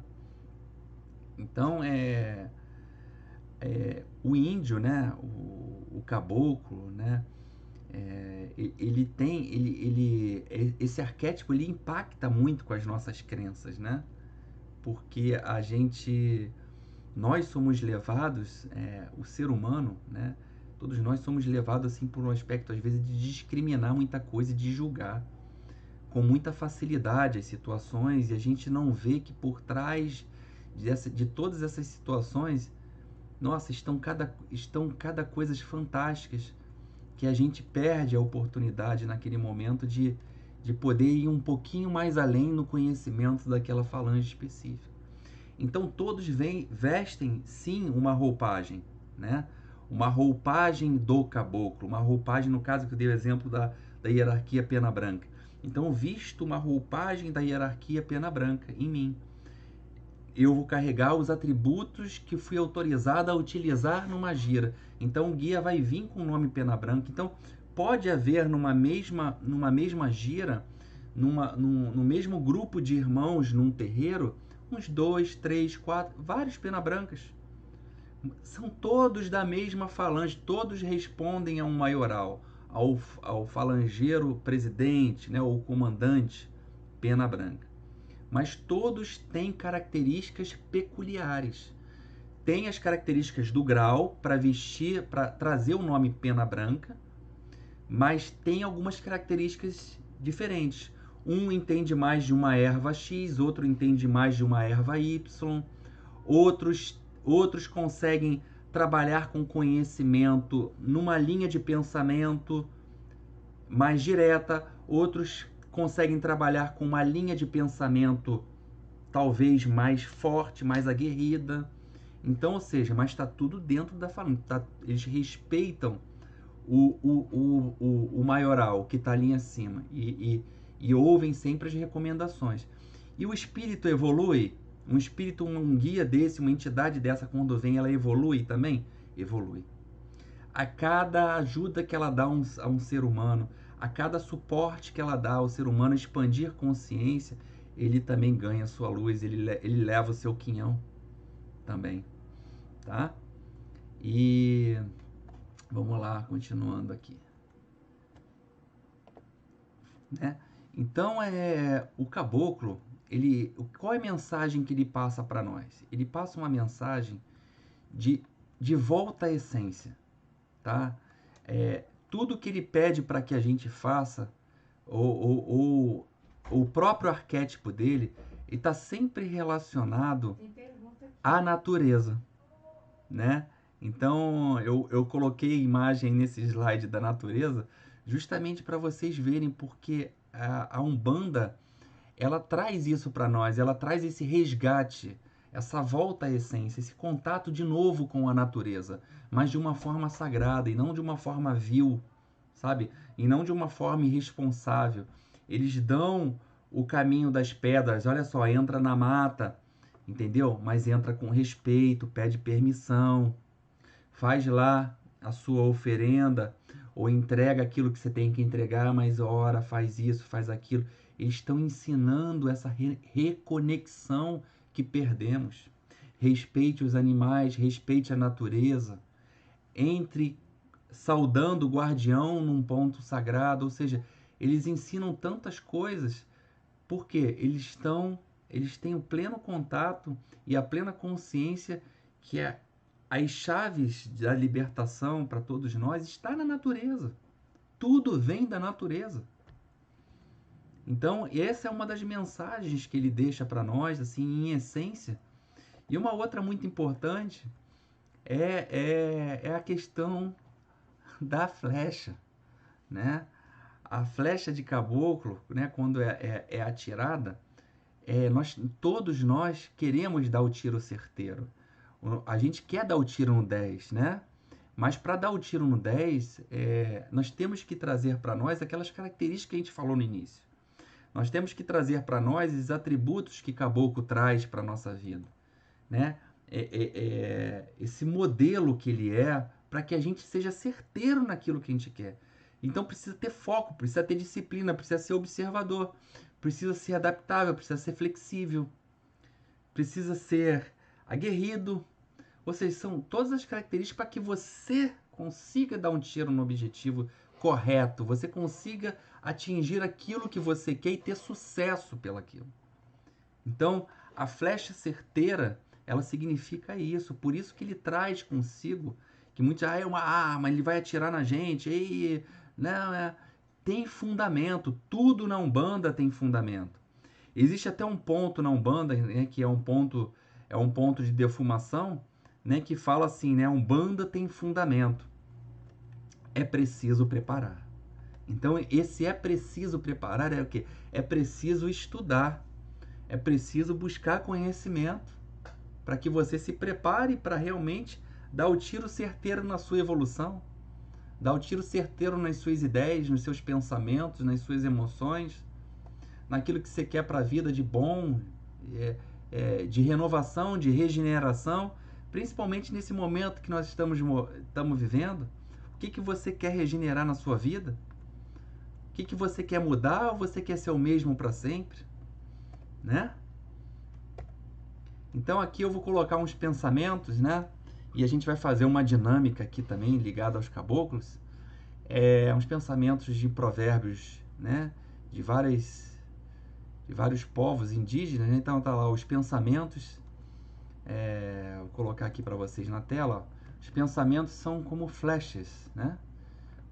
Então, o índio, né, o caboclo, né, esse arquétipo ele impacta muito com as nossas crenças, né, porque nós somos levados, o ser humano, né, todos nós somos levados assim por um aspecto às vezes de discriminar muita coisa e de julgar com muita facilidade as situações, e a gente não vê que por trás de todas essas situações, nossa, estão cada coisas fantásticas, que a gente perde a oportunidade naquele momento de poder ir um pouquinho mais além no conhecimento daquela falange específica. Então todos vestem sim uma roupagem, né? Uma roupagem do caboclo, uma roupagem, no caso que eu dei o exemplo da hierarquia pena branca. Então eu visto uma roupagem da hierarquia pena branca em mim. Eu vou carregar os atributos que fui autorizado a utilizar numa gira. Então o guia vai vir com o nome pena branca. Então pode haver numa mesma gira, no mesmo grupo de irmãos num terreiro, uns 2, 3, 4, vários pena brancas. São todos da mesma falange, todos respondem a um maioral, ao falangeiro presidente, né, ou comandante pena branca. Mas todos têm características peculiares. Tem as características do grau para vestir, para trazer o nome pena branca, mas tem algumas características diferentes. Um entende mais de uma erva X, outro entende mais de uma erva Y, outros conseguem trabalhar com conhecimento numa linha de pensamento mais direta, outros conseguem trabalhar com uma linha de pensamento talvez mais forte, mais aguerrida. Então, ou seja, mas está tudo dentro da família. Eles respeitam o maioral, que está ali acima, e ouvem sempre as recomendações. E o espírito evolui? Um espírito, um guia desse, uma entidade dessa, quando vem, ela evolui também? Evolui. A cada ajuda que ela dá a um ser humano, a cada suporte que ela dá ao ser humano expandir consciência, ele também ganha sua luz, ele leva o seu quinhão também, tá? E vamos lá, continuando aqui, né? Então, o caboclo, qual é a mensagem que ele passa para nós? Ele passa uma mensagem de volta à essência, tá? Tudo que ele pede para que a gente faça, o próprio arquétipo dele, está sempre relacionado à natureza, né? Então, eu coloquei a imagem nesse slide da natureza justamente para vocês verem, porque a Umbanda, ela traz isso para nós, ela traz esse resgate, essa volta à essência, esse contato de novo com a natureza, mas de uma forma sagrada e não de uma forma vil, sabe? E não de uma forma irresponsável. Eles dão o caminho das pedras, olha só, entra na mata, entendeu? Mas entra com respeito, pede permissão, faz lá a sua oferenda, ou entrega aquilo que você tem que entregar, mas ora, faz isso, faz aquilo. Eles estão ensinando essa reconexão que perdemos. Respeite os animais, respeite a natureza. Entre saudando o guardião num ponto sagrado, ou seja, eles ensinam tantas coisas porque eles têm o pleno contato e a plena consciência que as chaves da libertação para todos nós está na natureza. Tudo vem da natureza. Então, essa é uma das mensagens que ele deixa para nós, assim, em essência. E uma outra muito importante é a questão da flecha, né? A flecha de caboclo, né, quando é atirada, todos nós queremos dar o tiro certeiro. A gente quer dar o tiro no 10, né? Mas para dar o tiro no 10, nós temos que trazer para nós aquelas características que a gente falou no início. Nós temos que trazer para nós os atributos que caboclo traz para a nossa vida, né? Esse modelo que ele para que a gente seja certeiro naquilo que a gente quer. Então precisa ter foco, precisa ter disciplina, precisa ser observador, precisa ser adaptável, precisa ser flexível, precisa ser aguerrido. Ou seja, são todas as características para que você consiga dar um tiro no objetivo correto, você consiga atingir aquilo que você quer e ter sucesso pelaquilo. Então, a flecha certeira, ela significa isso. Por isso que ele traz consigo, que muitos, é uma arma, ele vai atirar na gente. Não, tem fundamento. Tudo na Umbanda tem fundamento. Existe até um ponto na Umbanda, né, que é um ponto de defumação, né, que fala assim, né, Umbanda tem fundamento. É preciso preparar. Então, esse é preciso preparar é o quê? É preciso estudar. É preciso buscar conhecimento para que você se prepare para realmente dar o tiro certeiro na sua evolução, dar o tiro certeiro nas suas ideias, nos seus pensamentos, nas suas emoções, naquilo que você quer para a vida de bom, de renovação, de regeneração, principalmente nesse momento que nós estamos vivendo. O que você quer regenerar na sua vida? O que você quer mudar ou você quer ser o mesmo para sempre? Né? Então aqui eu vou colocar uns pensamentos, né? E a gente vai fazer uma dinâmica aqui também ligada aos caboclos. Uns pensamentos de provérbios, né? De vários povos indígenas, né? Então tá lá os pensamentos. Vou colocar aqui para vocês na tela. Os pensamentos são como flechas, né?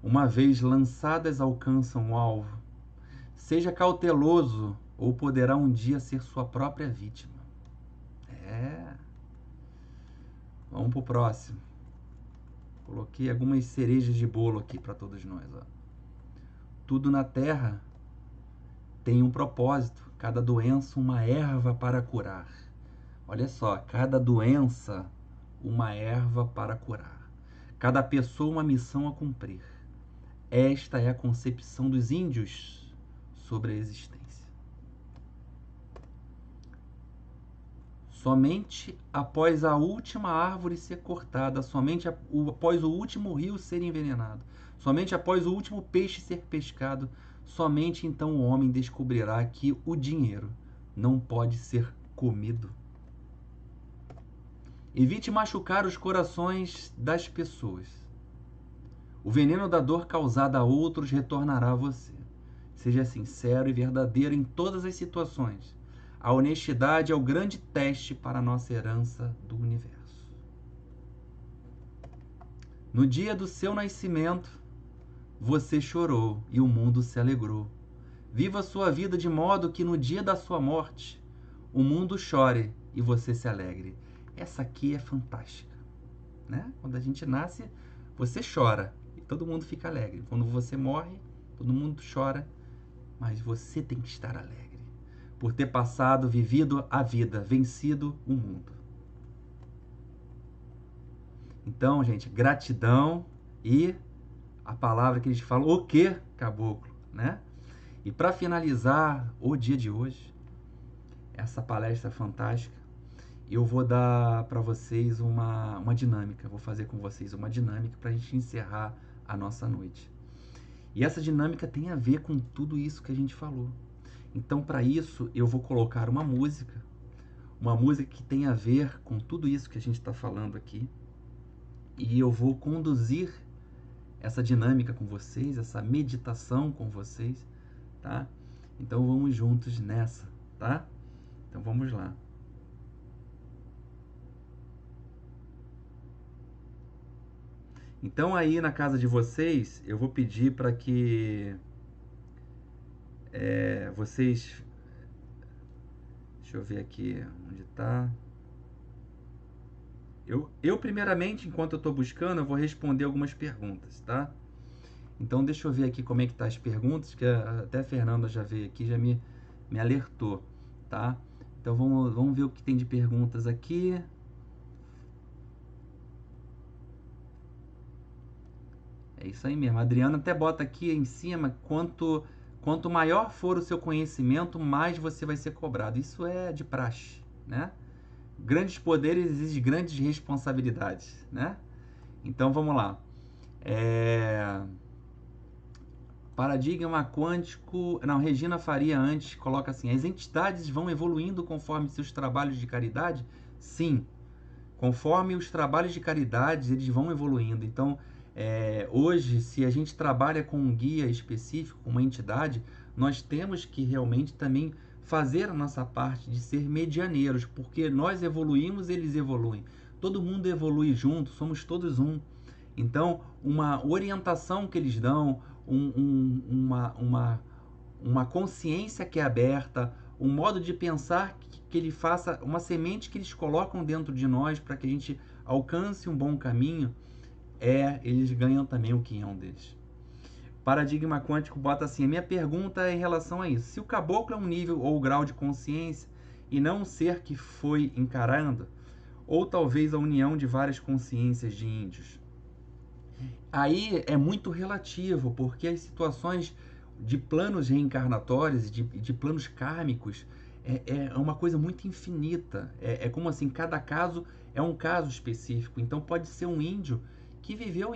Uma vez lançadas, alcançam o alvo. Seja cauteloso, ou poderá um dia ser sua própria vítima. Vamos pro próximo. Coloquei algumas cerejas de bolo aqui para todos nós. Ó. Tudo na terra tem um propósito. Cada doença, uma erva para curar. Olha só, cada doença, uma erva para curar. Cada pessoa, uma missão a cumprir. Esta é a concepção dos índios sobre a existência. Somente após a última árvore ser cortada, somente após o último rio ser envenenado, somente após o último peixe ser pescado, somente então o homem descobrirá que o dinheiro não pode ser comido. Evite machucar os corações das pessoas. O veneno da dor causada a outros retornará a você. Seja sincero e verdadeiro em todas as situações. A honestidade é o grande teste para a nossa herança do universo. No dia do seu nascimento, você chorou e o mundo se alegrou. Viva a sua vida de modo que no dia da sua morte, o mundo chore e você se alegre. Essa aqui é fantástica, né? Quando a gente nasce, você chora e todo mundo fica alegre. Quando você morre, todo mundo chora, mas você tem que estar alegre por ter passado, vivido a vida, vencido o mundo. Então, gente, gratidão e a palavra que eles falam, o que, caboclo, né? E para finalizar o dia de hoje, essa palestra fantástica, eu vou dar para vocês uma dinâmica, vou fazer com vocês uma dinâmica para a gente encerrar a nossa noite. E essa dinâmica tem a ver com tudo isso que a gente falou. Então, para isso, eu vou colocar uma música que tem a ver com tudo isso que a gente está falando aqui, e eu vou conduzir essa dinâmica com vocês, essa meditação com vocês, tá? Então, vamos juntos nessa, tá? Então, vamos lá. Então, aí na casa de vocês, eu vou pedir para que vocês... Deixa eu ver aqui onde está. Eu primeiramente, enquanto eu estou buscando, eu vou responder algumas perguntas, tá? Então, deixa eu ver aqui como é que tá as perguntas, que até a Fernanda já veio aqui, já me alertou, tá? Então, vamos ver o que tem de perguntas aqui. É isso aí mesmo. A Adriana até bota aqui em cima, quanto maior for o seu conhecimento, mais você vai ser cobrado. Isso é de praxe, né? Grandes poderes exigem grandes responsabilidades, né? Então, vamos lá. Paradigma quântico... Não, Regina Faria antes coloca assim, as entidades vão evoluindo conforme seus trabalhos de caridade? Sim. Conforme os trabalhos de caridade, eles vão evoluindo. Então, hoje, se a gente trabalha com um guia específico, com uma entidade, nós temos que realmente também fazer a nossa parte de ser medianeiros, porque nós evoluímos, eles evoluem. Todo mundo evolui junto, somos todos um. Então, uma orientação que eles dão, uma consciência que é aberta, um modo de pensar que ele faça, uma semente que eles colocam dentro de nós para que a gente alcance um bom caminho, eles ganham também o quinhão deles. Paradigma quântico bota assim, a minha pergunta é em relação a isso. Se o caboclo é um nível ou grau de consciência e não um ser que foi encarando, ou talvez a união de várias consciências de índios. Aí é muito relativo, porque as situações de planos reencarnatórios, de planos kármicos, é uma coisa muito infinita. É como assim, cada caso é um caso específico. Então pode ser um índio que viveu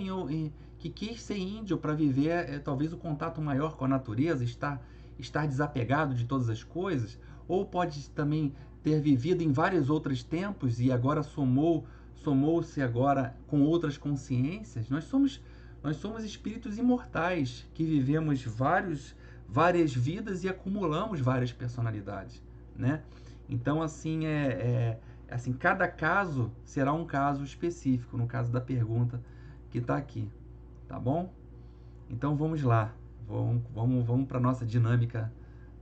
que quis ser índio para viver talvez o contato maior com a natureza, estar desapegado de todas as coisas, ou pode também ter vivido em vários outros tempos e agora somou-se agora com outras consciências. Nós somos espíritos imortais que vivemos várias vidas e acumulamos várias personalidades, né? Então, assim, assim, cada caso será um caso específico, no caso da pergunta que está aqui, tá bom? Então, vamos lá. Vamos para a nossa dinâmica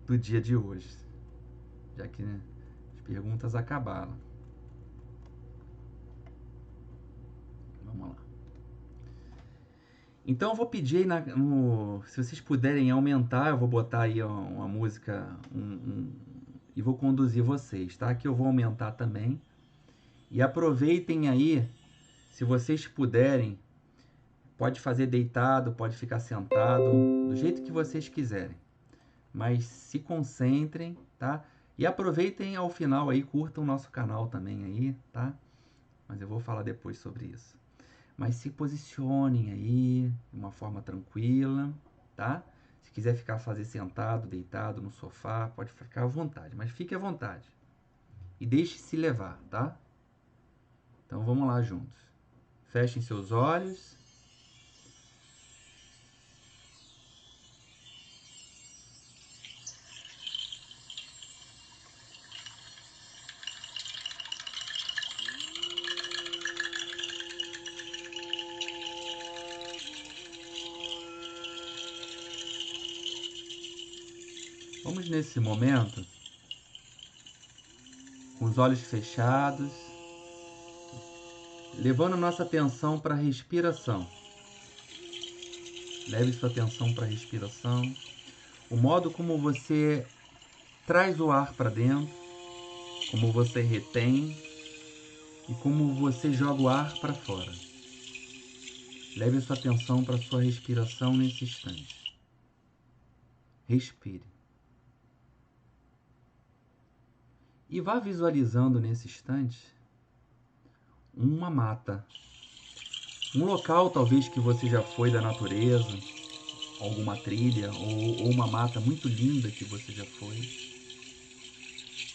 do dia de hoje, já que, né, as perguntas acabaram. Vamos lá. Então eu vou pedir aí se vocês puderem aumentar, eu vou botar aí uma música e vou conduzir vocês, tá? Que eu vou aumentar também. E aproveitem aí, se vocês puderem, pode fazer deitado, pode ficar sentado, do jeito que vocês quiserem. Mas se concentrem, tá? E aproveitem ao final aí, curtam o nosso canal também aí, tá? Mas eu vou falar depois sobre isso. Mas se posicionem aí de uma forma tranquila, tá? Se quiser fazer sentado, deitado no sofá, pode ficar à vontade, mas fique à vontade. E deixe-se levar, tá? Então vamos lá juntos. Fechem seus olhos. Vamos nesse momento, com os olhos fechados, levando nossa atenção para a respiração. Leve sua atenção para a respiração, o modo como você traz o ar para dentro, como você retém e como você joga o ar para fora. Leve sua atenção para a sua respiração nesse instante. Respire. E vá visualizando nesse instante uma mata. Um local talvez que você já foi da natureza, alguma trilha ou uma mata muito linda que você já foi,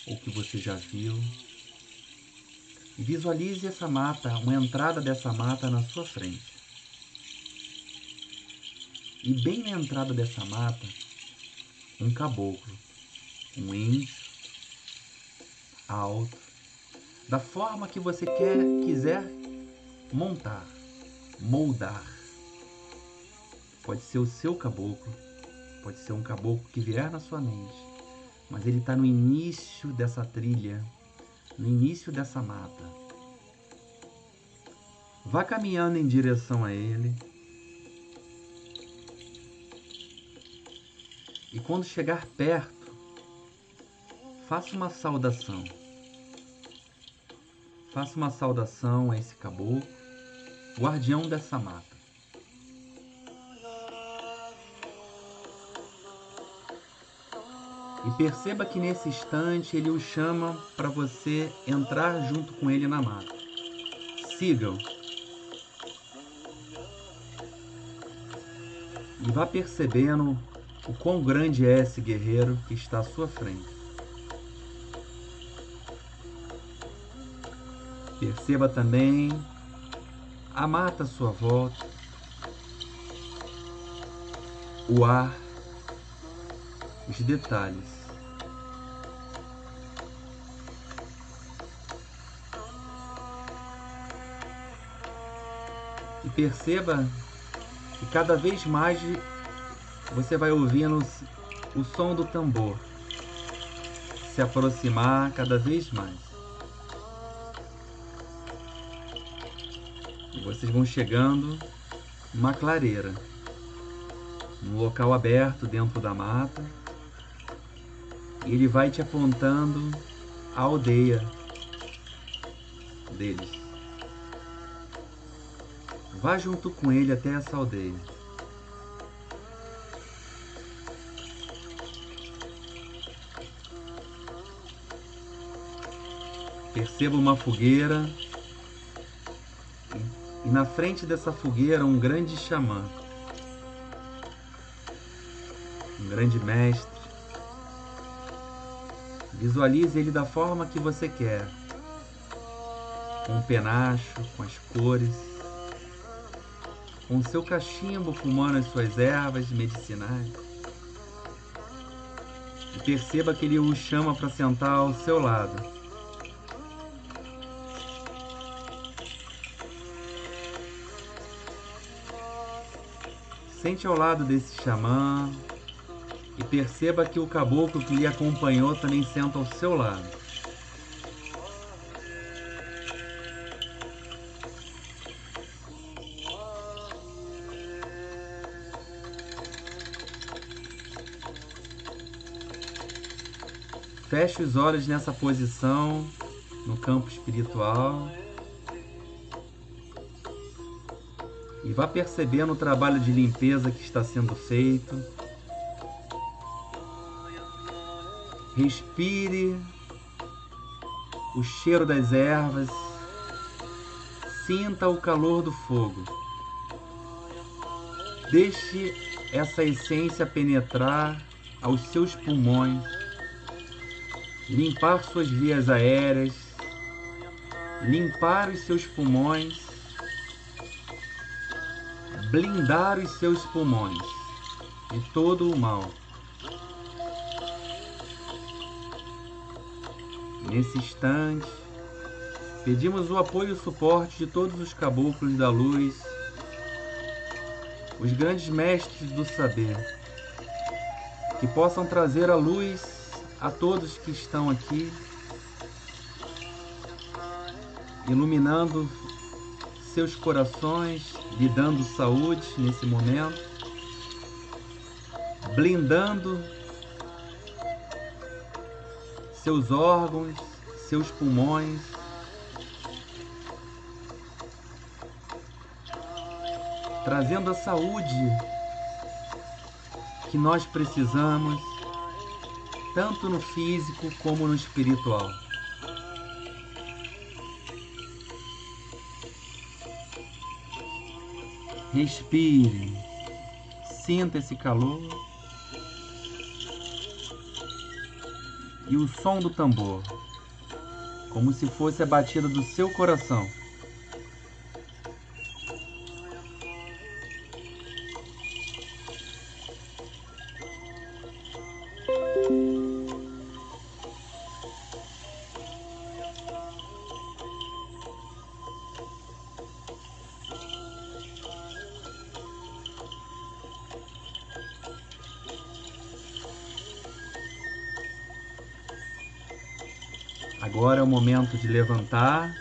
ou que você já viu. E visualize essa mata, uma entrada dessa mata na sua frente. E bem na entrada dessa mata, um caboclo, um índio, alto, da forma que você quiser montar, moldar. Pode ser o seu caboclo, pode ser um caboclo que vier na sua mente, mas ele está no início dessa trilha, no início dessa mata. Vá caminhando em direção a ele. E quando chegar perto, faça uma saudação. Faça uma saudação a esse caboclo, guardião dessa mata. E perceba que nesse instante ele o chama para você entrar junto com ele na mata. Sigam. E vá percebendo o quão grande é esse guerreiro que está à sua frente. Perceba também a mata à sua volta, o ar, os detalhes. E perceba que cada vez mais você vai ouvindo o som do tambor se aproximar cada vez mais. E vocês vão chegando numa clareira, num local aberto dentro da mata, e ele vai te apontando a aldeia deles. Vá junto com ele até essa aldeia. Perceba uma fogueira e na frente dessa fogueira um grande xamã, um grande mestre. Visualize ele da forma que você quer, com um penacho, com as cores, com o seu cachimbo fumando as suas ervas medicinais. E perceba que ele o chama para sentar ao seu lado. Sente ao lado desse xamã e perceba que o caboclo que lhe acompanhou também senta ao seu lado. Feche os olhos nessa posição, no campo espiritual. E vá percebendo o trabalho de limpeza que está sendo feito. Respire o cheiro das ervas. Sinta o calor do fogo. Deixe essa essência penetrar aos seus pulmões, limpar suas vias aéreas, limpar os seus pulmões, blindar os seus pulmões de todo o mal. Nesse instante, pedimos o apoio e o suporte de todos os caboclos da luz, os grandes mestres do saber, que possam trazer a luz a todos que estão aqui, iluminando seus corações, lhe dando saúde nesse momento, blindando seus órgãos, seus pulmões, trazendo a saúde que nós precisamos, tanto no físico como no espiritual. Respire, sinta esse calor e o som do tambor, como se fosse a batida do seu coração. Agora é o momento de levantar.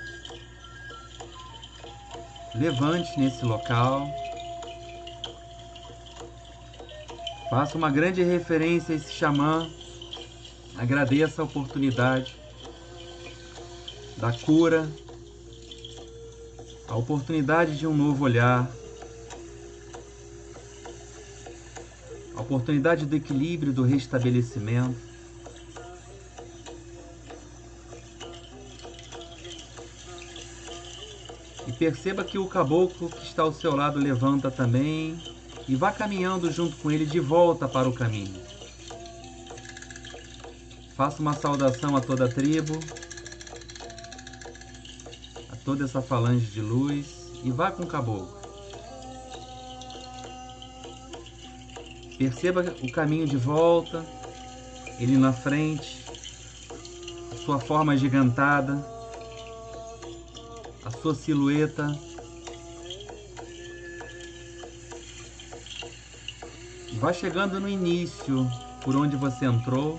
Levante nesse local. Faça uma grande referência a esse xamã. Agradeça a oportunidade da cura, a oportunidade de um novo olhar, a oportunidade do equilíbrio, do restabelecimento. E perceba que o caboclo que está ao seu lado levanta também e vá caminhando junto com ele de volta para o caminho. Faça uma saudação a toda a tribo, a toda essa falange de luz e vá com o caboclo. Perceba o caminho de volta, ele na frente, a sua forma agigantada, a sua silhueta. Vá chegando no início, por onde você entrou.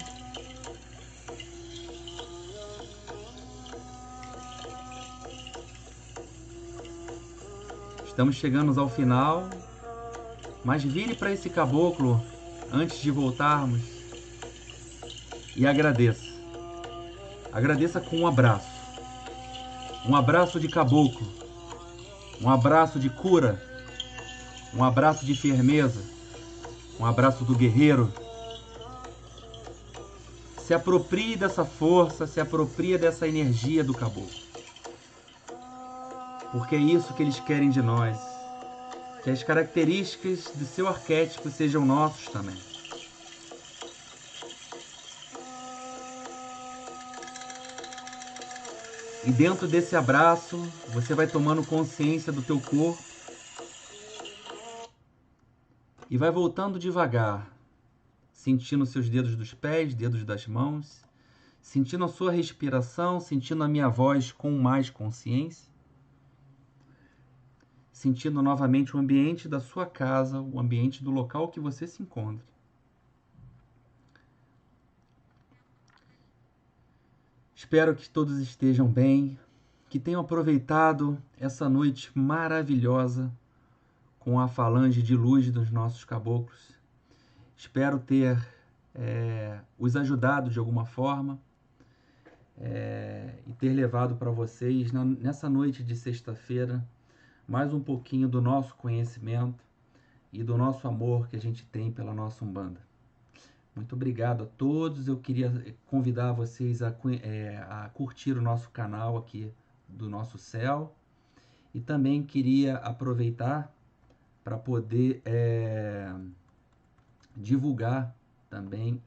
Estamos chegando ao final, mas vire para esse caboclo antes de voltarmos e agradeça. Agradeça com um abraço. Um abraço de caboclo, um abraço de cura, um abraço de firmeza, um abraço do guerreiro. Se aproprie dessa força, se aproprie dessa energia do caboclo. Porque é isso que eles querem de nós, que as características do seu arquétipo sejam nossos também. E dentro desse abraço, você vai tomando consciência do teu corpo e vai voltando devagar, sentindo seus dedos dos pés, dedos das mãos, sentindo a sua respiração, sentindo a minha voz com mais consciência, sentindo novamente o ambiente da sua casa, o ambiente do local que você se encontra. Espero que todos estejam bem, que tenham aproveitado essa noite maravilhosa com a falange de luz dos nossos caboclos. Espero ter os ajudado de alguma forma e ter levado para vocês nessa noite de sexta-feira mais um pouquinho do nosso conhecimento e do nosso amor que a gente tem pela nossa Umbanda. Muito obrigado a todos. Eu queria convidar vocês a curtir o nosso canal aqui do Nosso Céu e também queria aproveitar para poder divulgar também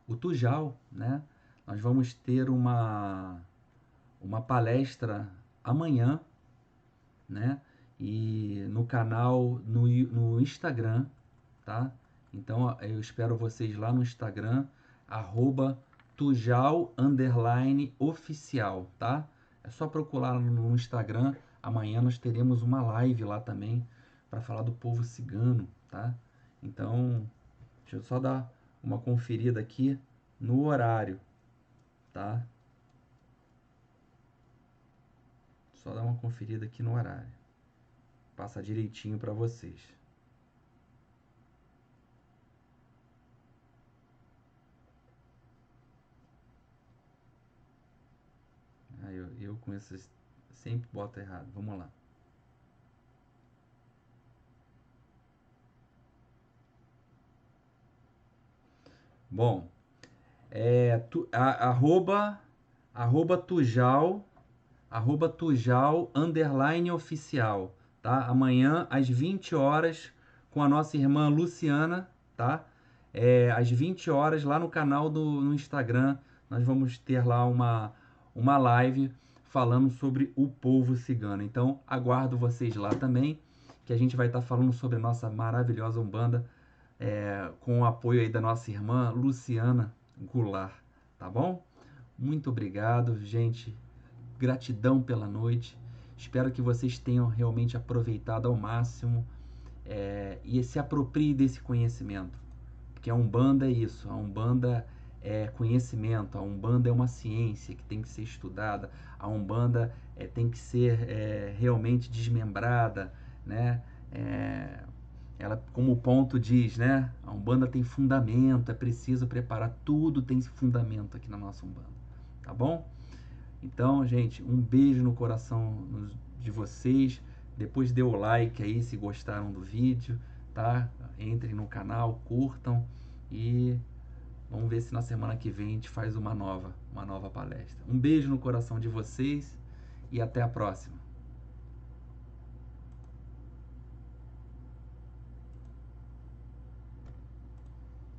o Tujal, né? Nós vamos ter uma palestra amanhã, né? E no canal, no Instagram, tá? Então eu espero vocês lá no Instagram, @Tujal_oficial, tá? É só procurar no Instagram. Amanhã nós teremos uma live lá também para falar do povo cigano, tá? Então, deixa eu só dar uma conferida aqui no horário, tá? Só dar uma conferida aqui no horário. Passa direitinho para vocês. Eu com esses sempre boto errado. Vamos lá. Bom, @Tujal_oficial, tá? Amanhã às 20 horas com a nossa irmã Luciana, tá? Às 20 horas lá no canal no Instagram, nós vamos ter lá uma live falando sobre o povo cigano. Então, aguardo vocês lá também, que a gente vai estar falando sobre a nossa maravilhosa Umbanda, com o apoio aí da nossa irmã Luciana Goulart, tá bom? Muito obrigado, gente. Gratidão pela noite. Espero que vocês tenham realmente aproveitado ao máximo e se apropriem desse conhecimento. Porque a Umbanda é isso, a Umbanda é conhecimento, a Umbanda é uma ciência que tem que ser estudada, a Umbanda tem que ser realmente desmembrada, né? Ela, como o ponto diz, né? A Umbanda tem fundamento, é preciso preparar, tudo tem fundamento aqui na nossa Umbanda, tá bom? Então, gente, um beijo no coração de vocês. Depois dê o like aí se gostaram do vídeo, tá? Entrem no canal, curtam e vamos ver se na semana que vem a gente faz uma nova palestra. Um beijo no coração de vocês e até a próxima.